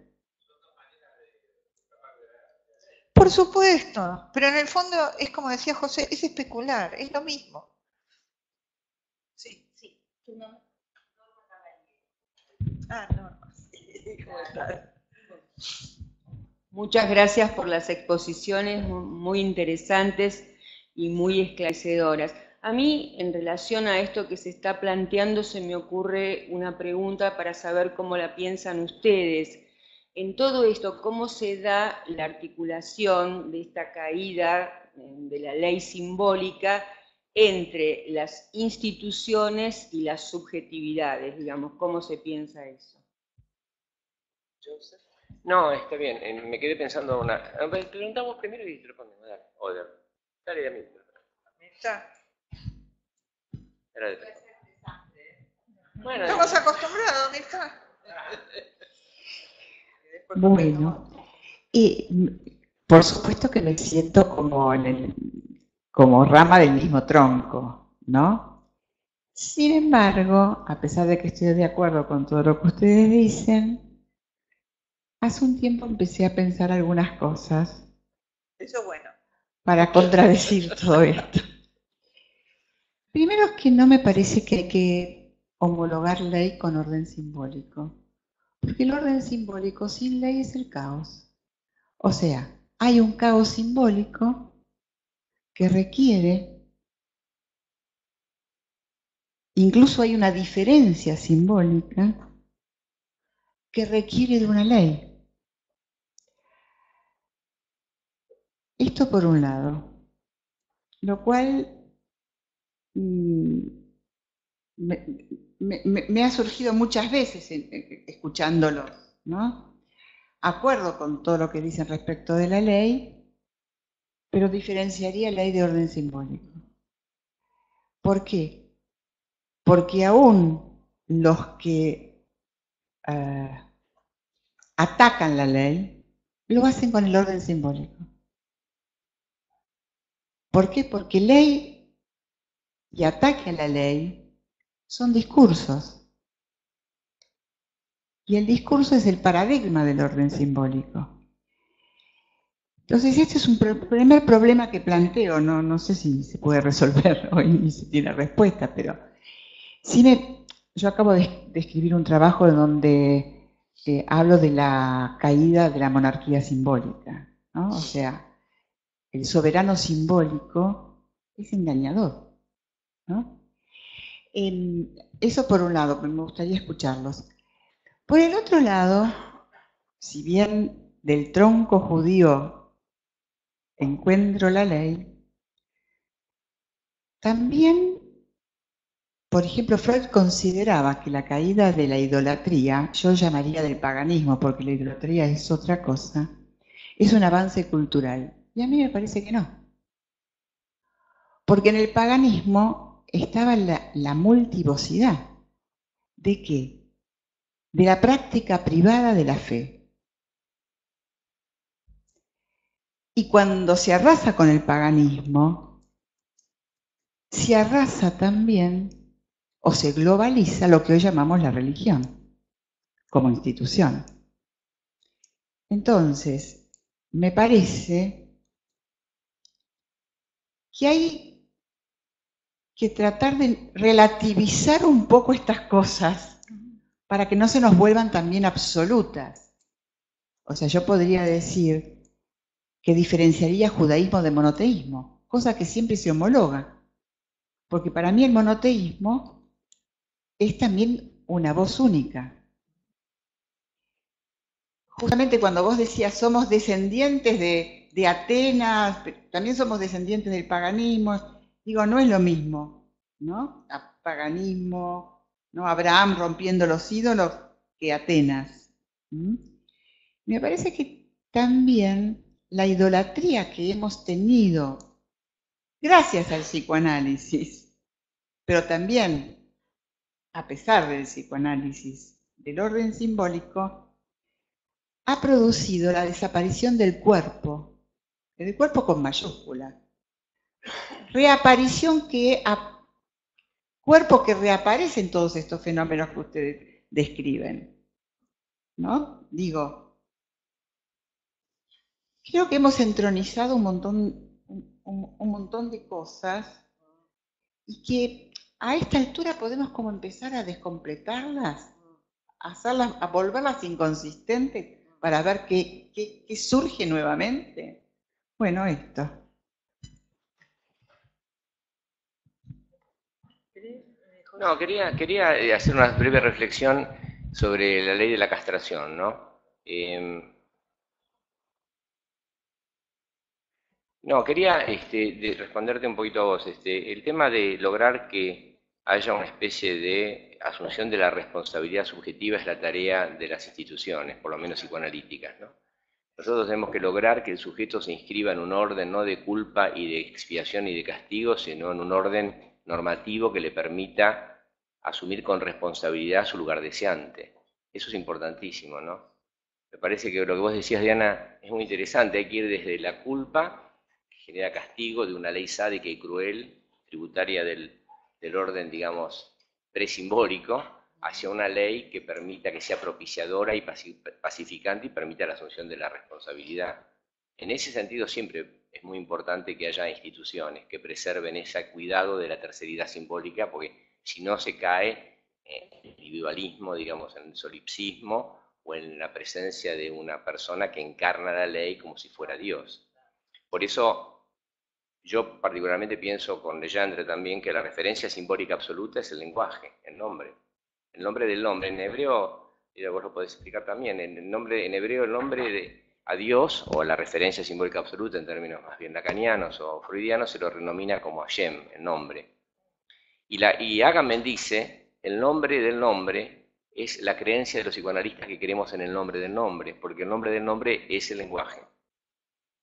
Por supuesto, pero en el fondo es como decía José, es especular, es lo mismo. Sí. ¿Tu nombre? Norma. Muchas gracias por las exposiciones muy interesantes y muy esclarecedoras. A mí, en relación a esto que se está planteando, se me ocurre una pregunta para saber cómo la piensan ustedes. En todo esto, ¿cómo se da la articulación de esta caída de la ley simbólica entre las instituciones y las subjetividades? Digamos, ¿cómo se piensa eso? Joseph. No, está bien. Me quedé pensando una... Preguntamos primero y respondemos. Dale, Oder. Dale a mí. Está. Bueno, estamos acostumbrados, ¿dónde está? Bueno, y por supuesto que me siento como rama del mismo tronco, ¿no? Sin embargo, a pesar de que estoy de acuerdo con todo lo que ustedes dicen, hace un tiempo empecé a pensar algunas cosas. Eso es bueno. Para contradecir todo esto. Primero es que no me parece que hay que homologar ley con orden simbólico. Porque Porque el orden simbólico sin ley es el caos. O sea, hay un caos simbólico que requiere, incluso hay una diferencia simbólica que requiere de una ley. Esto por un lado, lo cual me ha surgido muchas veces escuchándolo, ¿no? Acuerdo con todo lo que dicen respecto de la ley, pero diferenciaría ley de orden simbólico. ¿Por qué? Porque aún los que atacan la ley lo hacen con el orden simbólico. ¿Por qué? Porque ley y ataque a la ley son discursos. Y el discurso es el paradigma del orden simbólico. Entonces, este es un primer problema que planteo. No sé si se puede resolver hoy ni si tiene respuesta, pero yo acabo de escribir un trabajo en donde hablo de la caída de la monarquía simbólica, ¿no? O sea, el soberano simbólico es engañador, ¿no? Eso por un lado, me gustaría escucharlos. Por el otro lado, si bien del tronco judío encuentro la ley, también, por ejemplo, Freud consideraba que la caída de la idolatría, yo llamaría del paganismo, porque la idolatría es otra cosa, es un avance cultural. Y a mí me parece que no. Porque en el paganismo estaba la multivocidad. ¿De qué? De la práctica privada de la fe. Y cuando se arrasa con el paganismo, se arrasa también o se globaliza lo que hoy llamamos la religión como institución. Entonces, me parece que hay que tratar de relativizar un poco estas cosas para que no se nos vuelvan también absolutas. O sea, yo podría decir que diferenciaría judaísmo de monoteísmo, cosa que siempre se homologa. Porque para mí el monoteísmo es también una voz única. Justamente cuando vos decías somos descendientes de Atenas, también somos descendientes del paganismo, digo, no es lo mismo, ¿no? Paganismo, ¿no? Abraham rompiendo los ídolos que Atenas. Me parece que también la idolatría que hemos tenido gracias al psicoanálisis, pero también a pesar del psicoanálisis del orden simbólico, ha producido la desaparición del cuerpo con mayúscula. Reaparición cuerpo que reaparece en todos estos fenómenos que ustedes describen, ¿no? Digo, creo que hemos entronizado un montón de cosas y que a esta altura podemos como empezar a descompletarlas, a volverlas inconsistentes para ver qué surge nuevamente. Bueno, esto. No, quería hacer una breve reflexión sobre la ley de la castración, ¿no? No, quería responderte un poquito a vos. El tema de lograr que haya una especie de asunción de la responsabilidad subjetiva es la tarea de las instituciones, por lo menos psicoanalíticas, ¿no? Nosotros tenemos que lograr que el sujeto se inscriba en un orden no de culpa y de expiación y de castigo, sino en un orden normativo que le permita asumir con responsabilidad su lugar deseante. Eso es importantísimo, ¿no? Me parece que lo que vos decías, Diana, es muy interesante. Hay que ir desde la culpa, que genera castigo, de una ley sádica y cruel, tributaria del orden, digamos, presimbólico, hacia una ley que permita que sea propiciadora y pacificante y permita la asunción de la responsabilidad. En ese sentido siempre es muy importante que haya instituciones que preserven ese cuidado de la terceridad simbólica, porque si no se cae en el individualismo, digamos, en el solipsismo, o en la presencia de una persona que encarna la ley como si fuera Dios. Por eso yo particularmente pienso con Legendre también que la referencia simbólica absoluta es el lenguaje, el nombre. El nombre del nombre en hebreo, y vos lo podés explicar también, en hebreo el nombre a Dios, o la referencia simbólica absoluta en términos más bien lacanianos o freudianos, se lo denomina como Hashem, el nombre. Y Agamben dice, el nombre del nombre es la creencia de los psicoanalistas que creemos en el nombre del nombre, porque el nombre del nombre es el lenguaje.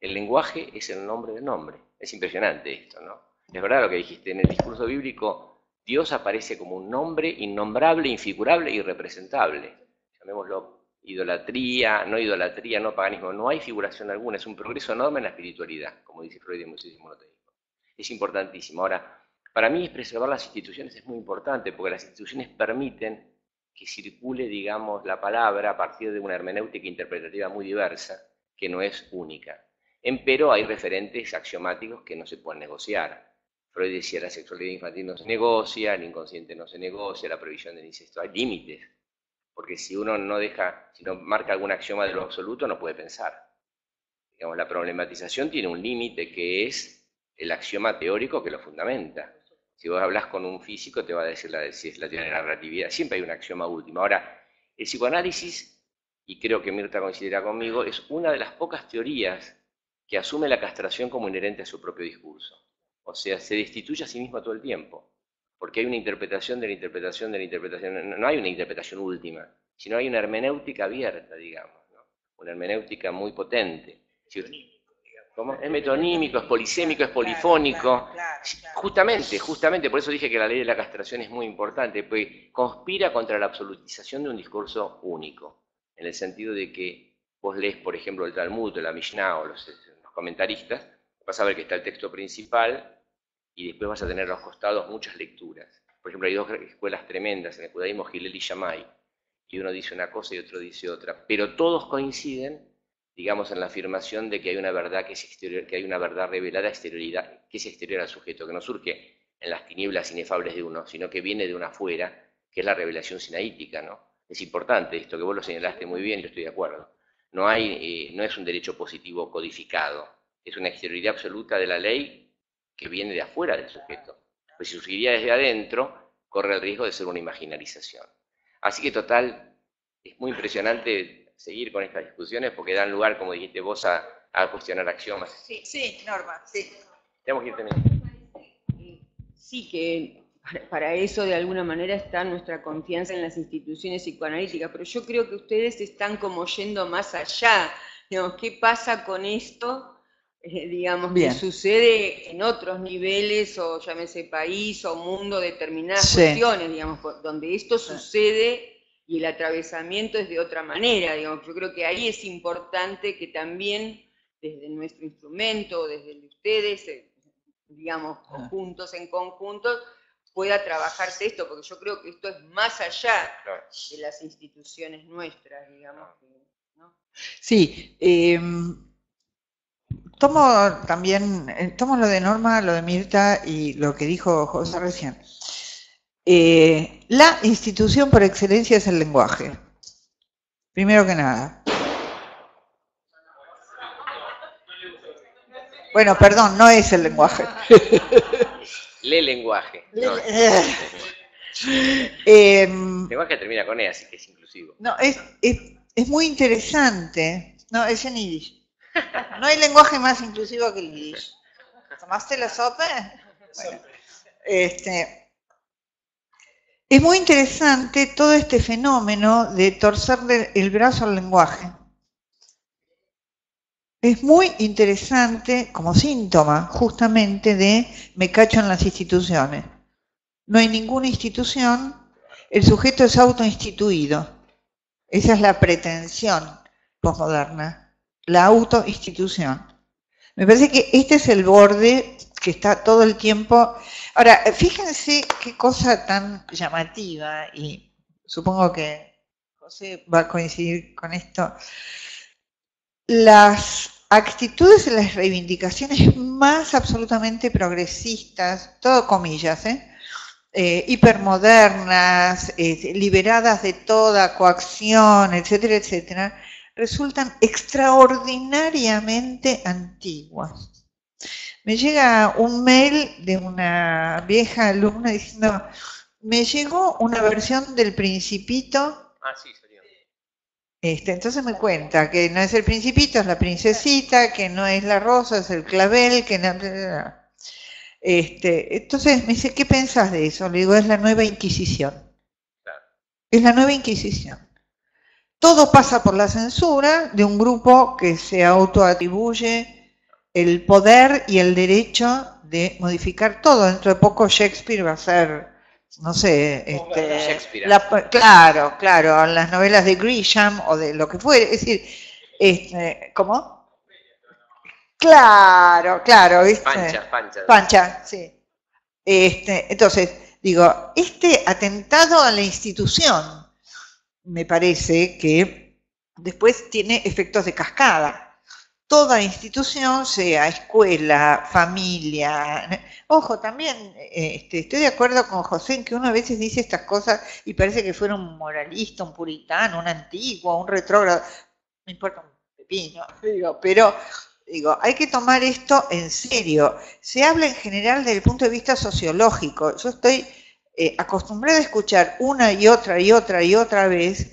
El lenguaje es el nombre del nombre. Es impresionante esto, ¿no? Es verdad lo que dijiste, en el discurso bíblico Dios aparece como un nombre innombrable, infigurable y irrepresentable. Llamémoslo idolatría, no paganismo, no hay figuración alguna, es un progreso enorme en la espiritualidad, como dice Freud en Moisés monoteísmo. Es importantísimo. Ahora, para mí preservar las instituciones es muy importante, porque las instituciones permiten que circule, digamos, la palabra a partir de una hermenéutica interpretativa muy diversa, que no es única. Empero hay referentes axiomáticos que no se pueden negociar. Freud decía, la sexualidad infantil no se negocia, el inconsciente no se negocia, la prohibición del incesto. Hay límites, porque si uno si no marca algún axioma de lo absoluto, no puede pensar. Digamos, la problematización tiene un límite que es el axioma teórico que lo fundamenta. Si vos hablas con un físico, te va a decir si es la teoría de la relatividad. Siempre hay un axioma último. Ahora, el psicoanálisis, y creo que Mirta coincidirá conmigo, es una de las pocas teorías que asume la castración como inherente a su propio discurso. O sea, se destituye a sí mismo todo el tiempo, porque hay una interpretación de la interpretación de la interpretación. No hay una interpretación última, sino hay una hermenéutica abierta, digamos, ¿no? Una hermenéutica muy potente. ¿Cómo? Es metonímico, es polisémico, es polifónico. Claro. Justamente, por eso dije que la ley de la castración es muy importante, porque conspira contra la absolutización de un discurso único, en el sentido de que vos lees, por ejemplo, el Talmud, la Mishnah o los comentaristas, vas a ver que está el texto principal y después vas a tener a los costados muchas lecturas. Por ejemplo, hay dos escuelas tremendas en el judaísmo, Hillel y Shammai, y uno dice una cosa y otro dice otra, pero todos coinciden, digamos, en la afirmación de que hay una verdad que es exterior, que hay una verdad revelada exterioridad, que es exterior al sujeto, que no surge en las tinieblas inefables de uno, sino que viene de una afuera, que es la revelación sinaítica, ¿no? Es importante esto, que vos lo señalaste muy bien, yo estoy de acuerdo. No es un derecho positivo codificado, es una exterioridad absoluta de la ley que viene de afuera del sujeto. Pues si surgiría desde adentro, corre el riesgo de ser una imaginarización. Así que, total, es muy impresionante seguir con estas discusiones porque dan lugar, como dijiste vos, a cuestionar axiomas. Sí, Norma, sí. Tenemos que ir terminando. Sí, que para eso de alguna manera está nuestra confianza en las instituciones psicoanalíticas, pero yo creo que ustedes están como yendo más allá. Digamos, ¿qué pasa con esto? Digamos, Bien. que sucede en otros niveles, o llámese país o mundo, determinadas Sí. cuestiones, digamos, donde esto sucede y el atravesamiento es de otra manera, digamos. Yo creo que ahí es importante que también desde nuestro instrumento, desde el de ustedes, digamos, juntos en conjuntos, pueda trabajarse esto, porque yo creo que esto es más allá de las instituciones nuestras, digamos, ¿no? Sí, tomo lo de Norma, lo de Mirta y lo que dijo José recién. La institución por excelencia es el lenguaje, primero que nada. Bueno, perdón, no es el lenguaje. Lee lenguaje. No. Lenguaje termina con E, así que es inclusivo. No, es muy interesante. No, es en yiddish. No hay lenguaje más inclusivo que el yiddish. ¿Tomaste la sopa? Bueno, es muy interesante todo este fenómeno de torcerle el brazo al lenguaje. Es muy interesante como síntoma justamente de me cacho en las instituciones. No hay ninguna institución, el sujeto es autoinstituido. Esa es la pretensión posmoderna, la autoinstitución. Me parece que este es el borde que está todo el tiempo. Ahora, fíjense qué cosa tan llamativa, y supongo que José va a coincidir con esto. Las actitudes y las reivindicaciones más absolutamente progresistas, todo comillas, hipermodernas, liberadas de toda coacción, etcétera, etcétera, resultan extraordinariamente antiguas. Me llega un mail de una vieja alumna diciendo, me llegó una versión del Principito. Ah, sí, salió. Entonces me cuenta que no es el Principito, es la princesita, que no es la rosa, es el clavel, que no... entonces me dice, ¿qué pensás de eso? Le digo, es la nueva Inquisición. Claro. Es la nueva Inquisición. Todo pasa por la censura de un grupo que se autoatribuye el poder y el derecho de modificar todo. Dentro de poco Shakespeare va a ser, no sé, claro, las novelas de Grisham o de lo que fuere. Es decir, ¿cómo? Claro, ¿viste? Pancha, sí. Entonces, digo, este atentado a la institución me parece que después tiene efectos de cascada. Toda institución, sea escuela, familia... Ojo, también estoy de acuerdo con José en que uno a veces dice estas cosas y parece que fuera un moralista, un puritano, un antiguo, un retrógrado. Me importa un pepino, pero hay que tomar esto en serio. Se habla en general desde el punto de vista sociológico. Yo estoy acostumbrada a escuchar una y otra vez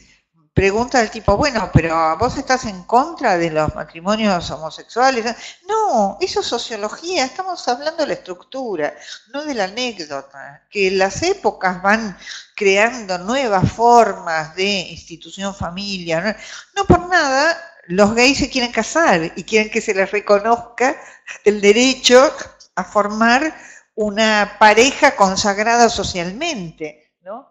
preguntas del tipo, bueno, pero ¿vos estás en contra de los matrimonios homosexuales? No, eso es sociología, estamos hablando de la estructura, no de la anécdota, que las épocas van creando nuevas formas de institución familia. No por nada, los gays se quieren casar y quieren que se les reconozca el derecho a formar una pareja consagrada socialmente, ¿no?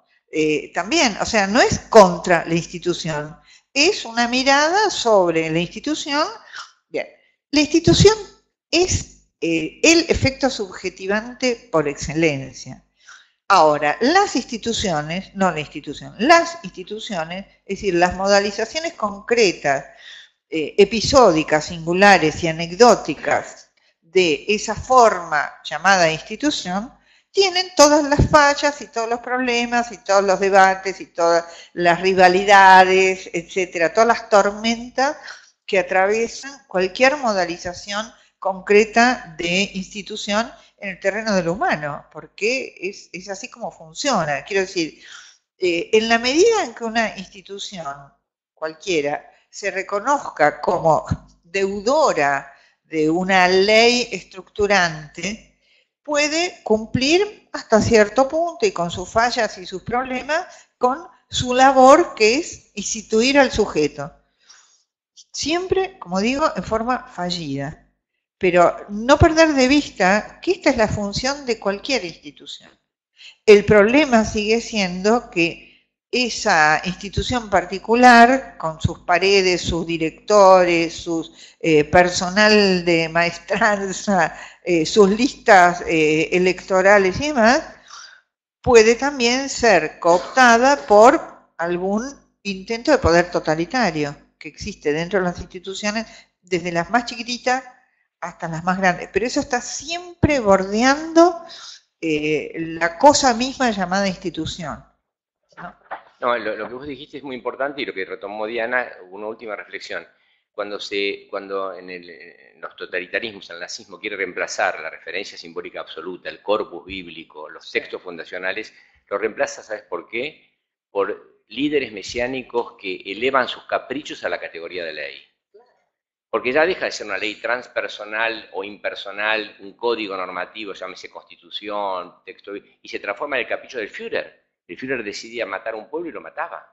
También, o sea, no es contra la institución, es una mirada sobre la institución. Bien, la institución es el efecto subjetivante por excelencia. Ahora, las instituciones, no la institución, las instituciones, es decir, las modalizaciones concretas, episódicas, singulares y anecdóticas de esa forma llamada institución, tienen todas las fallas y todos los problemas y todos los debates y todas las rivalidades, etcétera, todas las tormentas que atraviesan cualquier modalización concreta de institución en el terreno de lo humano, porque es así como funciona. Quiero decir, en la medida en que una institución cualquiera se reconozca como deudora de una ley estructurante, puede cumplir hasta cierto punto y con sus fallas y sus problemas con su labor, que es instituir al sujeto. Siempre, como digo, en forma fallida, pero no perder de vista que esta es la función de cualquier institución. El problema sigue siendo que esa institución particular, con sus paredes, sus directores, su personal de maestranza, sus listas electorales y demás, puede también ser cooptada por algún intento de poder totalitario que existe dentro de las instituciones, desde las más chiquititas hasta las más grandes. Pero eso está siempre bordeando la cosa misma llamada institución. No, lo que vos dijiste es muy importante y lo que retomó Diana, una última reflexión. Cuando en los totalitarismos, el nazismo quiere reemplazar la referencia simbólica absoluta, el corpus bíblico, los textos fundacionales, lo reemplaza, ¿sabes por qué? Por líderes mesiánicos que elevan sus caprichos a la categoría de ley. Porque ya deja de ser una ley transpersonal o impersonal, un código normativo, llámese constitución, texto, y se transforma en el capricho del Führer. El Führer decidía matar a un pueblo y lo mataba.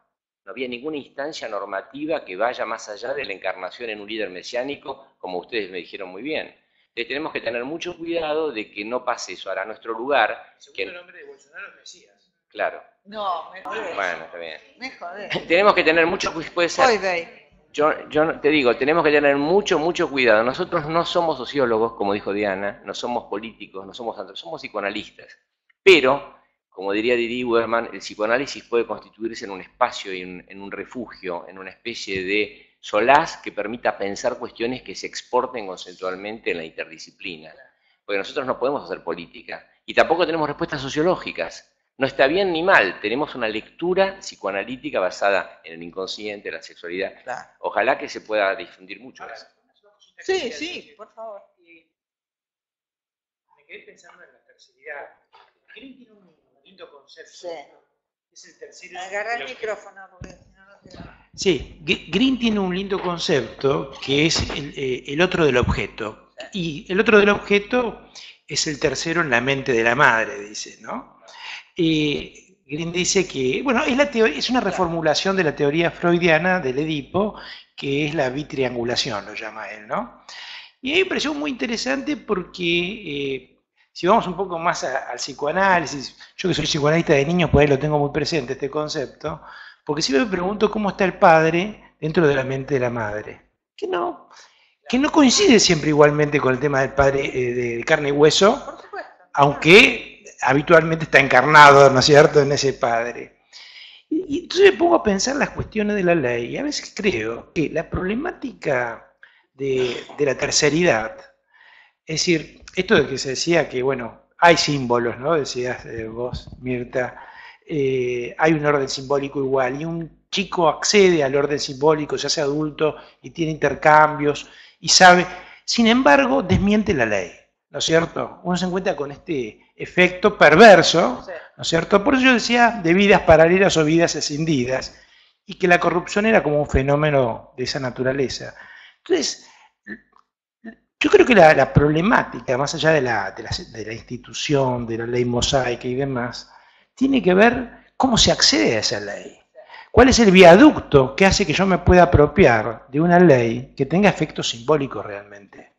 No había ninguna instancia normativa que vaya más allá de la encarnación en un líder mesiánico, como ustedes me dijeron muy bien. Entonces tenemos que tener mucho cuidado de que no pase eso. Ahora, a nuestro lugar... El segundo nombre de Bolsonaro es Mesías. Claro. No, me jodés. Bueno, está bien. Me jodés. Tenemos que tener mucho cuidado. Puede ser... Yo te digo, tenemos que tener mucho cuidado. Nosotros no somos sociólogos, como dijo Diana, no somos políticos, no somos somos psicoanalistas. Pero, como diría Didi Weberman, el psicoanálisis puede constituirse en un espacio y en un refugio, en una especie de solaz que permita pensar cuestiones que se exporten conceptualmente en la interdisciplina. Porque nosotros no podemos hacer política y tampoco tenemos respuestas sociológicas. No está bien ni mal, tenemos una lectura psicoanalítica basada en el inconsciente, la sexualidad. Claro. Ojalá que se pueda difundir mucho eso. Sí, sí, por favor. Me quedé pensando en la terceridad. Green tiene un lindo concepto. Sí. Es el tercero. Agarra el micrófono, porque si no, no te da. Sí, Green tiene un lindo concepto que es el otro del objeto. Y el otro del objeto es el tercero en la mente de la madre, dice, ¿no? Green dice que, bueno, es una reformulación de la teoría freudiana del Edipo, que es la bitriangulación, lo llama él, ¿no? Y a mí me pareció muy interesante porque si vamos un poco más al psicoanálisis, yo que soy psicoanalista de niños, por ahí lo tengo muy presente este concepto, porque siempre me pregunto cómo está el padre dentro de la mente de la madre, que no coincide siempre igualmente con el tema del padre de carne y hueso, Por supuesto. aunque habitualmente está encarnado, ¿no es cierto?, en ese padre. Y entonces me pongo a pensar las cuestiones de la ley, y a veces creo que la problemática de la terceridad, es decir, esto de que se decía que, bueno, hay símbolos, ¿no? Decías vos, Mirta, hay un orden simbólico igual, y un chico accede al orden simbólico, se hace adulto y tiene intercambios, y sabe, sin embargo, desmiente la ley, ¿no es cierto? Uno se encuentra con este efecto perverso, ¿no es cierto? Por eso yo decía de vidas paralelas o vidas escindidas, y que la corrupción era como un fenómeno de esa naturaleza. Entonces, yo creo que la problemática, más allá de la institución, de la ley mosaica y demás, tiene que ver cómo se accede a esa ley. ¿Cuál es el viaducto que hace que yo me pueda apropiar de una ley que tenga efectos simbólicos realmente?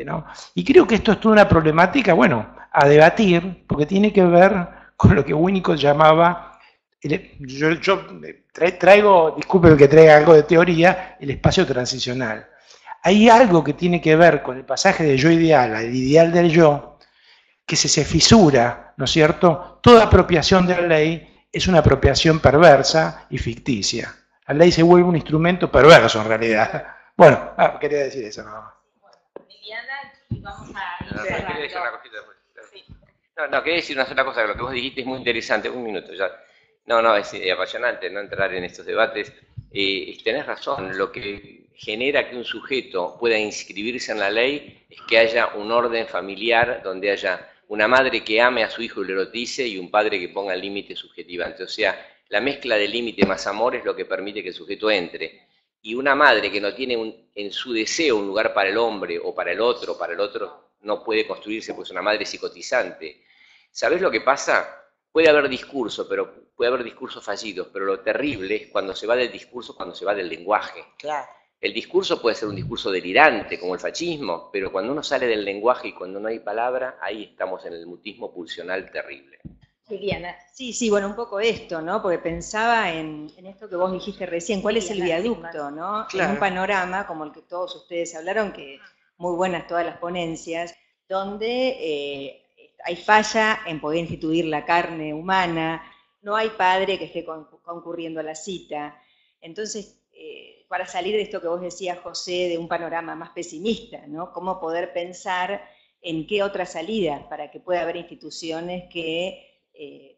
¿No? Y creo que esto es toda una problemática, bueno, a debatir, porque tiene que ver con lo que Winnicott llamaba, yo traigo, disculpen que traiga algo de teoría, el espacio transicional. Hay algo que tiene que ver con el pasaje del yo ideal al ideal del yo, que se fisura, ¿no es cierto? Toda apropiación de la ley es una apropiación perversa y ficticia. La ley se vuelve un instrumento perverso en realidad. Bueno, quería decir eso nada más. Liliana, y vamos a ir Quería decir una cosita después. Sí. No, quería decir una sola cosa, que lo que vos dijiste es muy interesante, un minuto ya. No, es apasionante no entrar en estos debates. Tenés razón, lo que genera que un sujeto pueda inscribirse en la ley es que haya un orden familiar donde haya una madre que ame a su hijo y lo erotice y un padre que ponga límites subjetivamente. O sea, la mezcla de límite más amor es lo que permite que el sujeto entre. Y una madre que no tiene en su deseo un lugar para el hombre o para el otro no puede construirse, pues es una madre psicotizante. ¿Sabés lo que pasa? Puede haber discurso, pero puede haber discursos fallidos, pero lo terrible es cuando se va del discurso, cuando se va del lenguaje. Claro. El discurso puede ser un discurso delirante, como el fascismo, pero cuando uno sale del lenguaje y cuando no hay palabra, ahí estamos en el mutismo pulsional terrible. Liliana. Sí, bueno, un poco esto, ¿no? Porque pensaba en esto que vos dijiste recién, ¿cuál es el viaducto, no? Claro. En un panorama como el que todos ustedes hablaron, que muy buenas todas las ponencias, donde hay falla en poder instituir la carne humana, no hay padre que esté concurriendo a la cita. Entonces, para salir de esto que vos decías, José, de un panorama más pesimista, ¿no? Cómo poder pensar en qué otra salida para que pueda haber instituciones que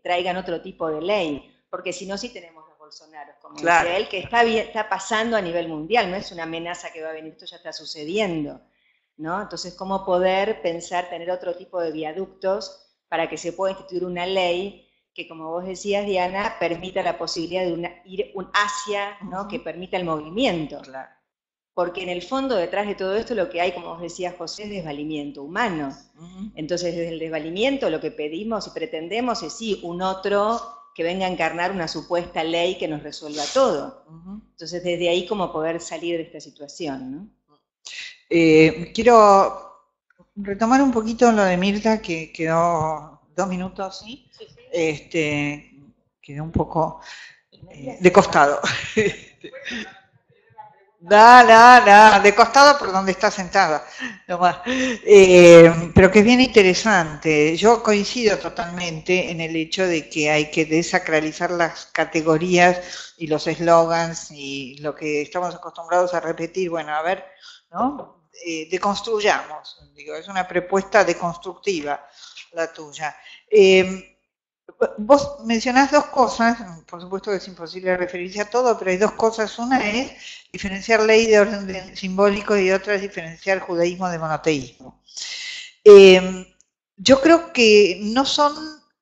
traigan otro tipo de ley, porque si no, sí tenemos los Bolsonaros, como Claro. dice él, que está pasando a nivel mundial, no es una amenaza que va a venir, esto ya está sucediendo, ¿no? Entonces, ¿cómo poder pensar, tener otro tipo de viaductos para que se pueda instituir una ley que, como vos decías, Diana, permita la posibilidad de ir hacia, ¿no? Que permita el movimiento? Claro. Porque en el fondo, detrás de todo esto, lo que hay, como vos decías, José, es desvalimiento humano. Entonces, desde el desvalimiento, lo que pedimos y pretendemos es, sí, un otro que venga a encarnar una supuesta ley que nos resuelva todo. Entonces, desde ahí, como poder salir de esta situación, ¿no? Quiero retomar un poquito lo de Mirta, que quedó 2 minutos, ¿sí? Quedó un poco de costado. De costado por donde está sentada, nomás. Pero que es bien interesante. Yo coincido totalmente en el hecho de que hay que desacralizar las categorías y los eslogans y lo que estamos acostumbrados a repetir. Bueno, a ver, ¿no? Deconstruyamos, digo, es una propuesta deconstructiva la tuya. Vos mencionás dos cosas, por supuesto que es imposible referirse a todo, pero hay dos cosas. Una es diferenciar ley de orden simbólico y otra es diferenciar judaísmo de monoteísmo. Yo creo que no son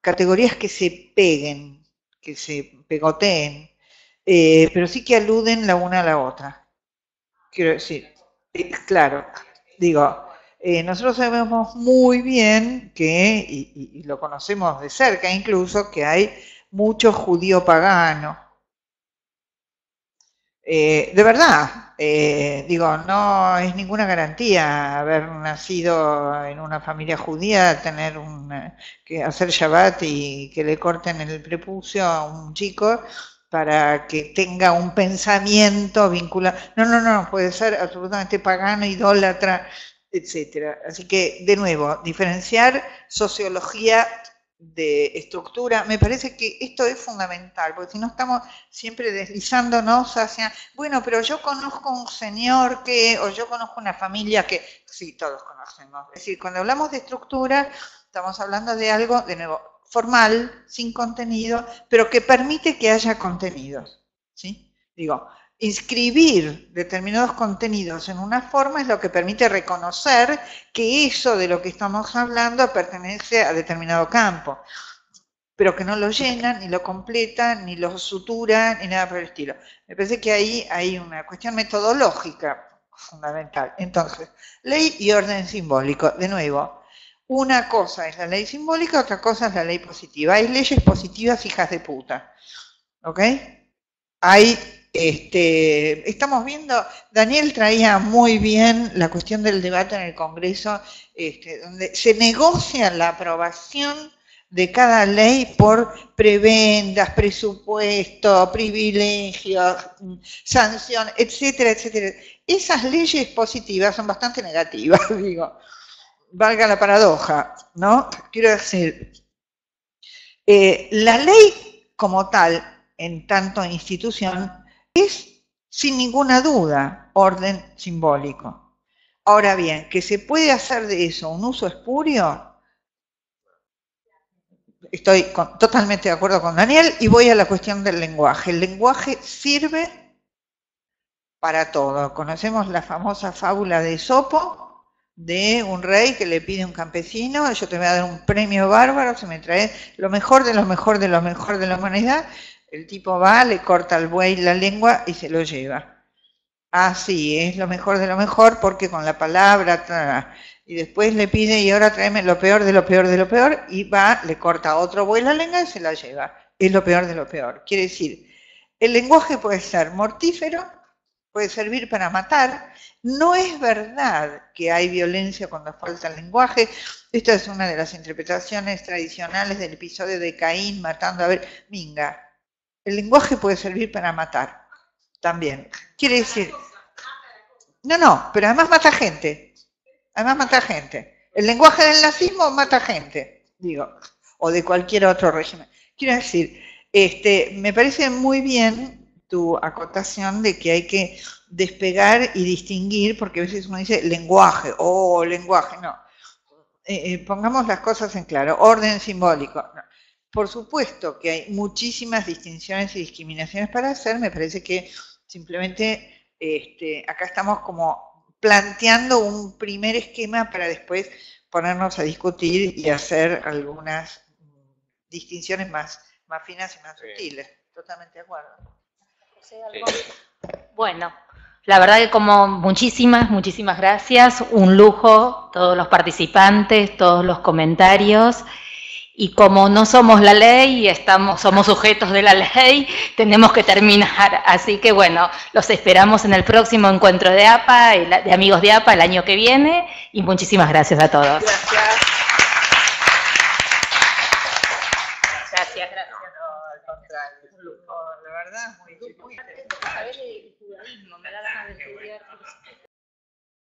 categorías que se peguen, que se pegoteen, pero sí que aluden la una a la otra. Quiero decir, claro, digo, nosotros sabemos muy bien que, y lo conocemos de cerca incluso, que hay mucho judío pagano. De verdad, digo, no es ninguna garantía haber nacido en una familia judía, tener que hacer Shabbat y que le corten el prepucio a un chico para que tenga un pensamiento vinculado. No, puede ser absolutamente pagano, idólatra, etcétera. Así que, de nuevo, diferenciar sociología de estructura, me parece que esto es fundamental, porque si no estamos siempre deslizándonos hacia, bueno, pero yo conozco un señor que, o yo conozco una familia que, sí, todos conocemos. Es decir, cuando hablamos de estructura, estamos hablando de algo, de nuevo, formal, sin contenido, pero que permite que haya contenidos, ¿sí? Digo, inscribir determinados contenidos en una forma es lo que permite reconocer que eso de lo que estamos hablando pertenece a determinado campo, pero que no lo llena, ni lo completa, ni lo sutura, ni nada por el estilo. Me parece que ahí hay una cuestión metodológica fundamental. Entonces, ley y orden simbólico. De nuevo, una cosa es la ley simbólica, otra cosa es la ley positiva. Hay leyes positivas hijas de puta, ¿ok? Hay, estamos viendo, Daniel traía muy bien la cuestión del debate en el Congreso, donde se negocia la aprobación de cada ley por prebendas, presupuesto, privilegios, sanción, etcétera, etcétera. Esas leyes positivas son bastante negativas, digo, valga la paradoja, ¿no? Quiero decir, la ley como tal, en tanto institución, es sin ninguna duda orden simbólico. Ahora bien, que se puede hacer de eso un uso espurio, estoy totalmente de acuerdo con Daniel y voy a la cuestión del lenguaje. El lenguaje sirve para todo. Conocemos la famosa fábula de Esopo, de un rey que le pide a un campesino, yo te voy a dar un premio bárbaro si me traes lo mejor de lo mejor de lo mejor de la humanidad. El tipo va, le corta al buey la lengua y se lo lleva. Ah, sí, es lo mejor de lo mejor porque con la palabra, y después le pide y ahora tráeme lo peor de lo peor de lo peor y va, le corta a otro buey la lengua y se la lleva. Es lo peor de lo peor. Quiere decir, el lenguaje puede ser mortífero, puede servir para matar. No es verdad que hay violencia cuando falta el lenguaje. Esta es una de las interpretaciones tradicionales del episodio de Caín matando a ver, Minga. El lenguaje puede servir para matar también. Quiere decir, no, pero además mata gente. Además mata gente. El lenguaje del nazismo mata gente, digo, o de cualquier otro régimen. Quiero decir, me parece muy bien tu acotación de que hay que despegar y distinguir, porque a veces uno dice lenguaje, lenguaje, no. Pongamos las cosas en claro, orden simbólico. No. Por supuesto que hay muchísimas distinciones y discriminaciones para hacer, me parece que simplemente acá estamos como planteando un primer esquema para después ponernos a discutir y hacer algunas distinciones más finas y más sutiles. Totalmente de acuerdo. Bueno, la verdad que como muchísimas gracias, un lujo, todos los participantes, todos los comentarios. Y como no somos la ley y somos sujetos de la ley, tenemos que terminar. Así que bueno, los esperamos en el próximo encuentro de APA, de amigos de APA el año que viene. Y muchísimas gracias a todos. Gracias. Gracias. No, al contrario, un lujo, la verdad, muy Saber el judaísmo, me da ganas de estudiar.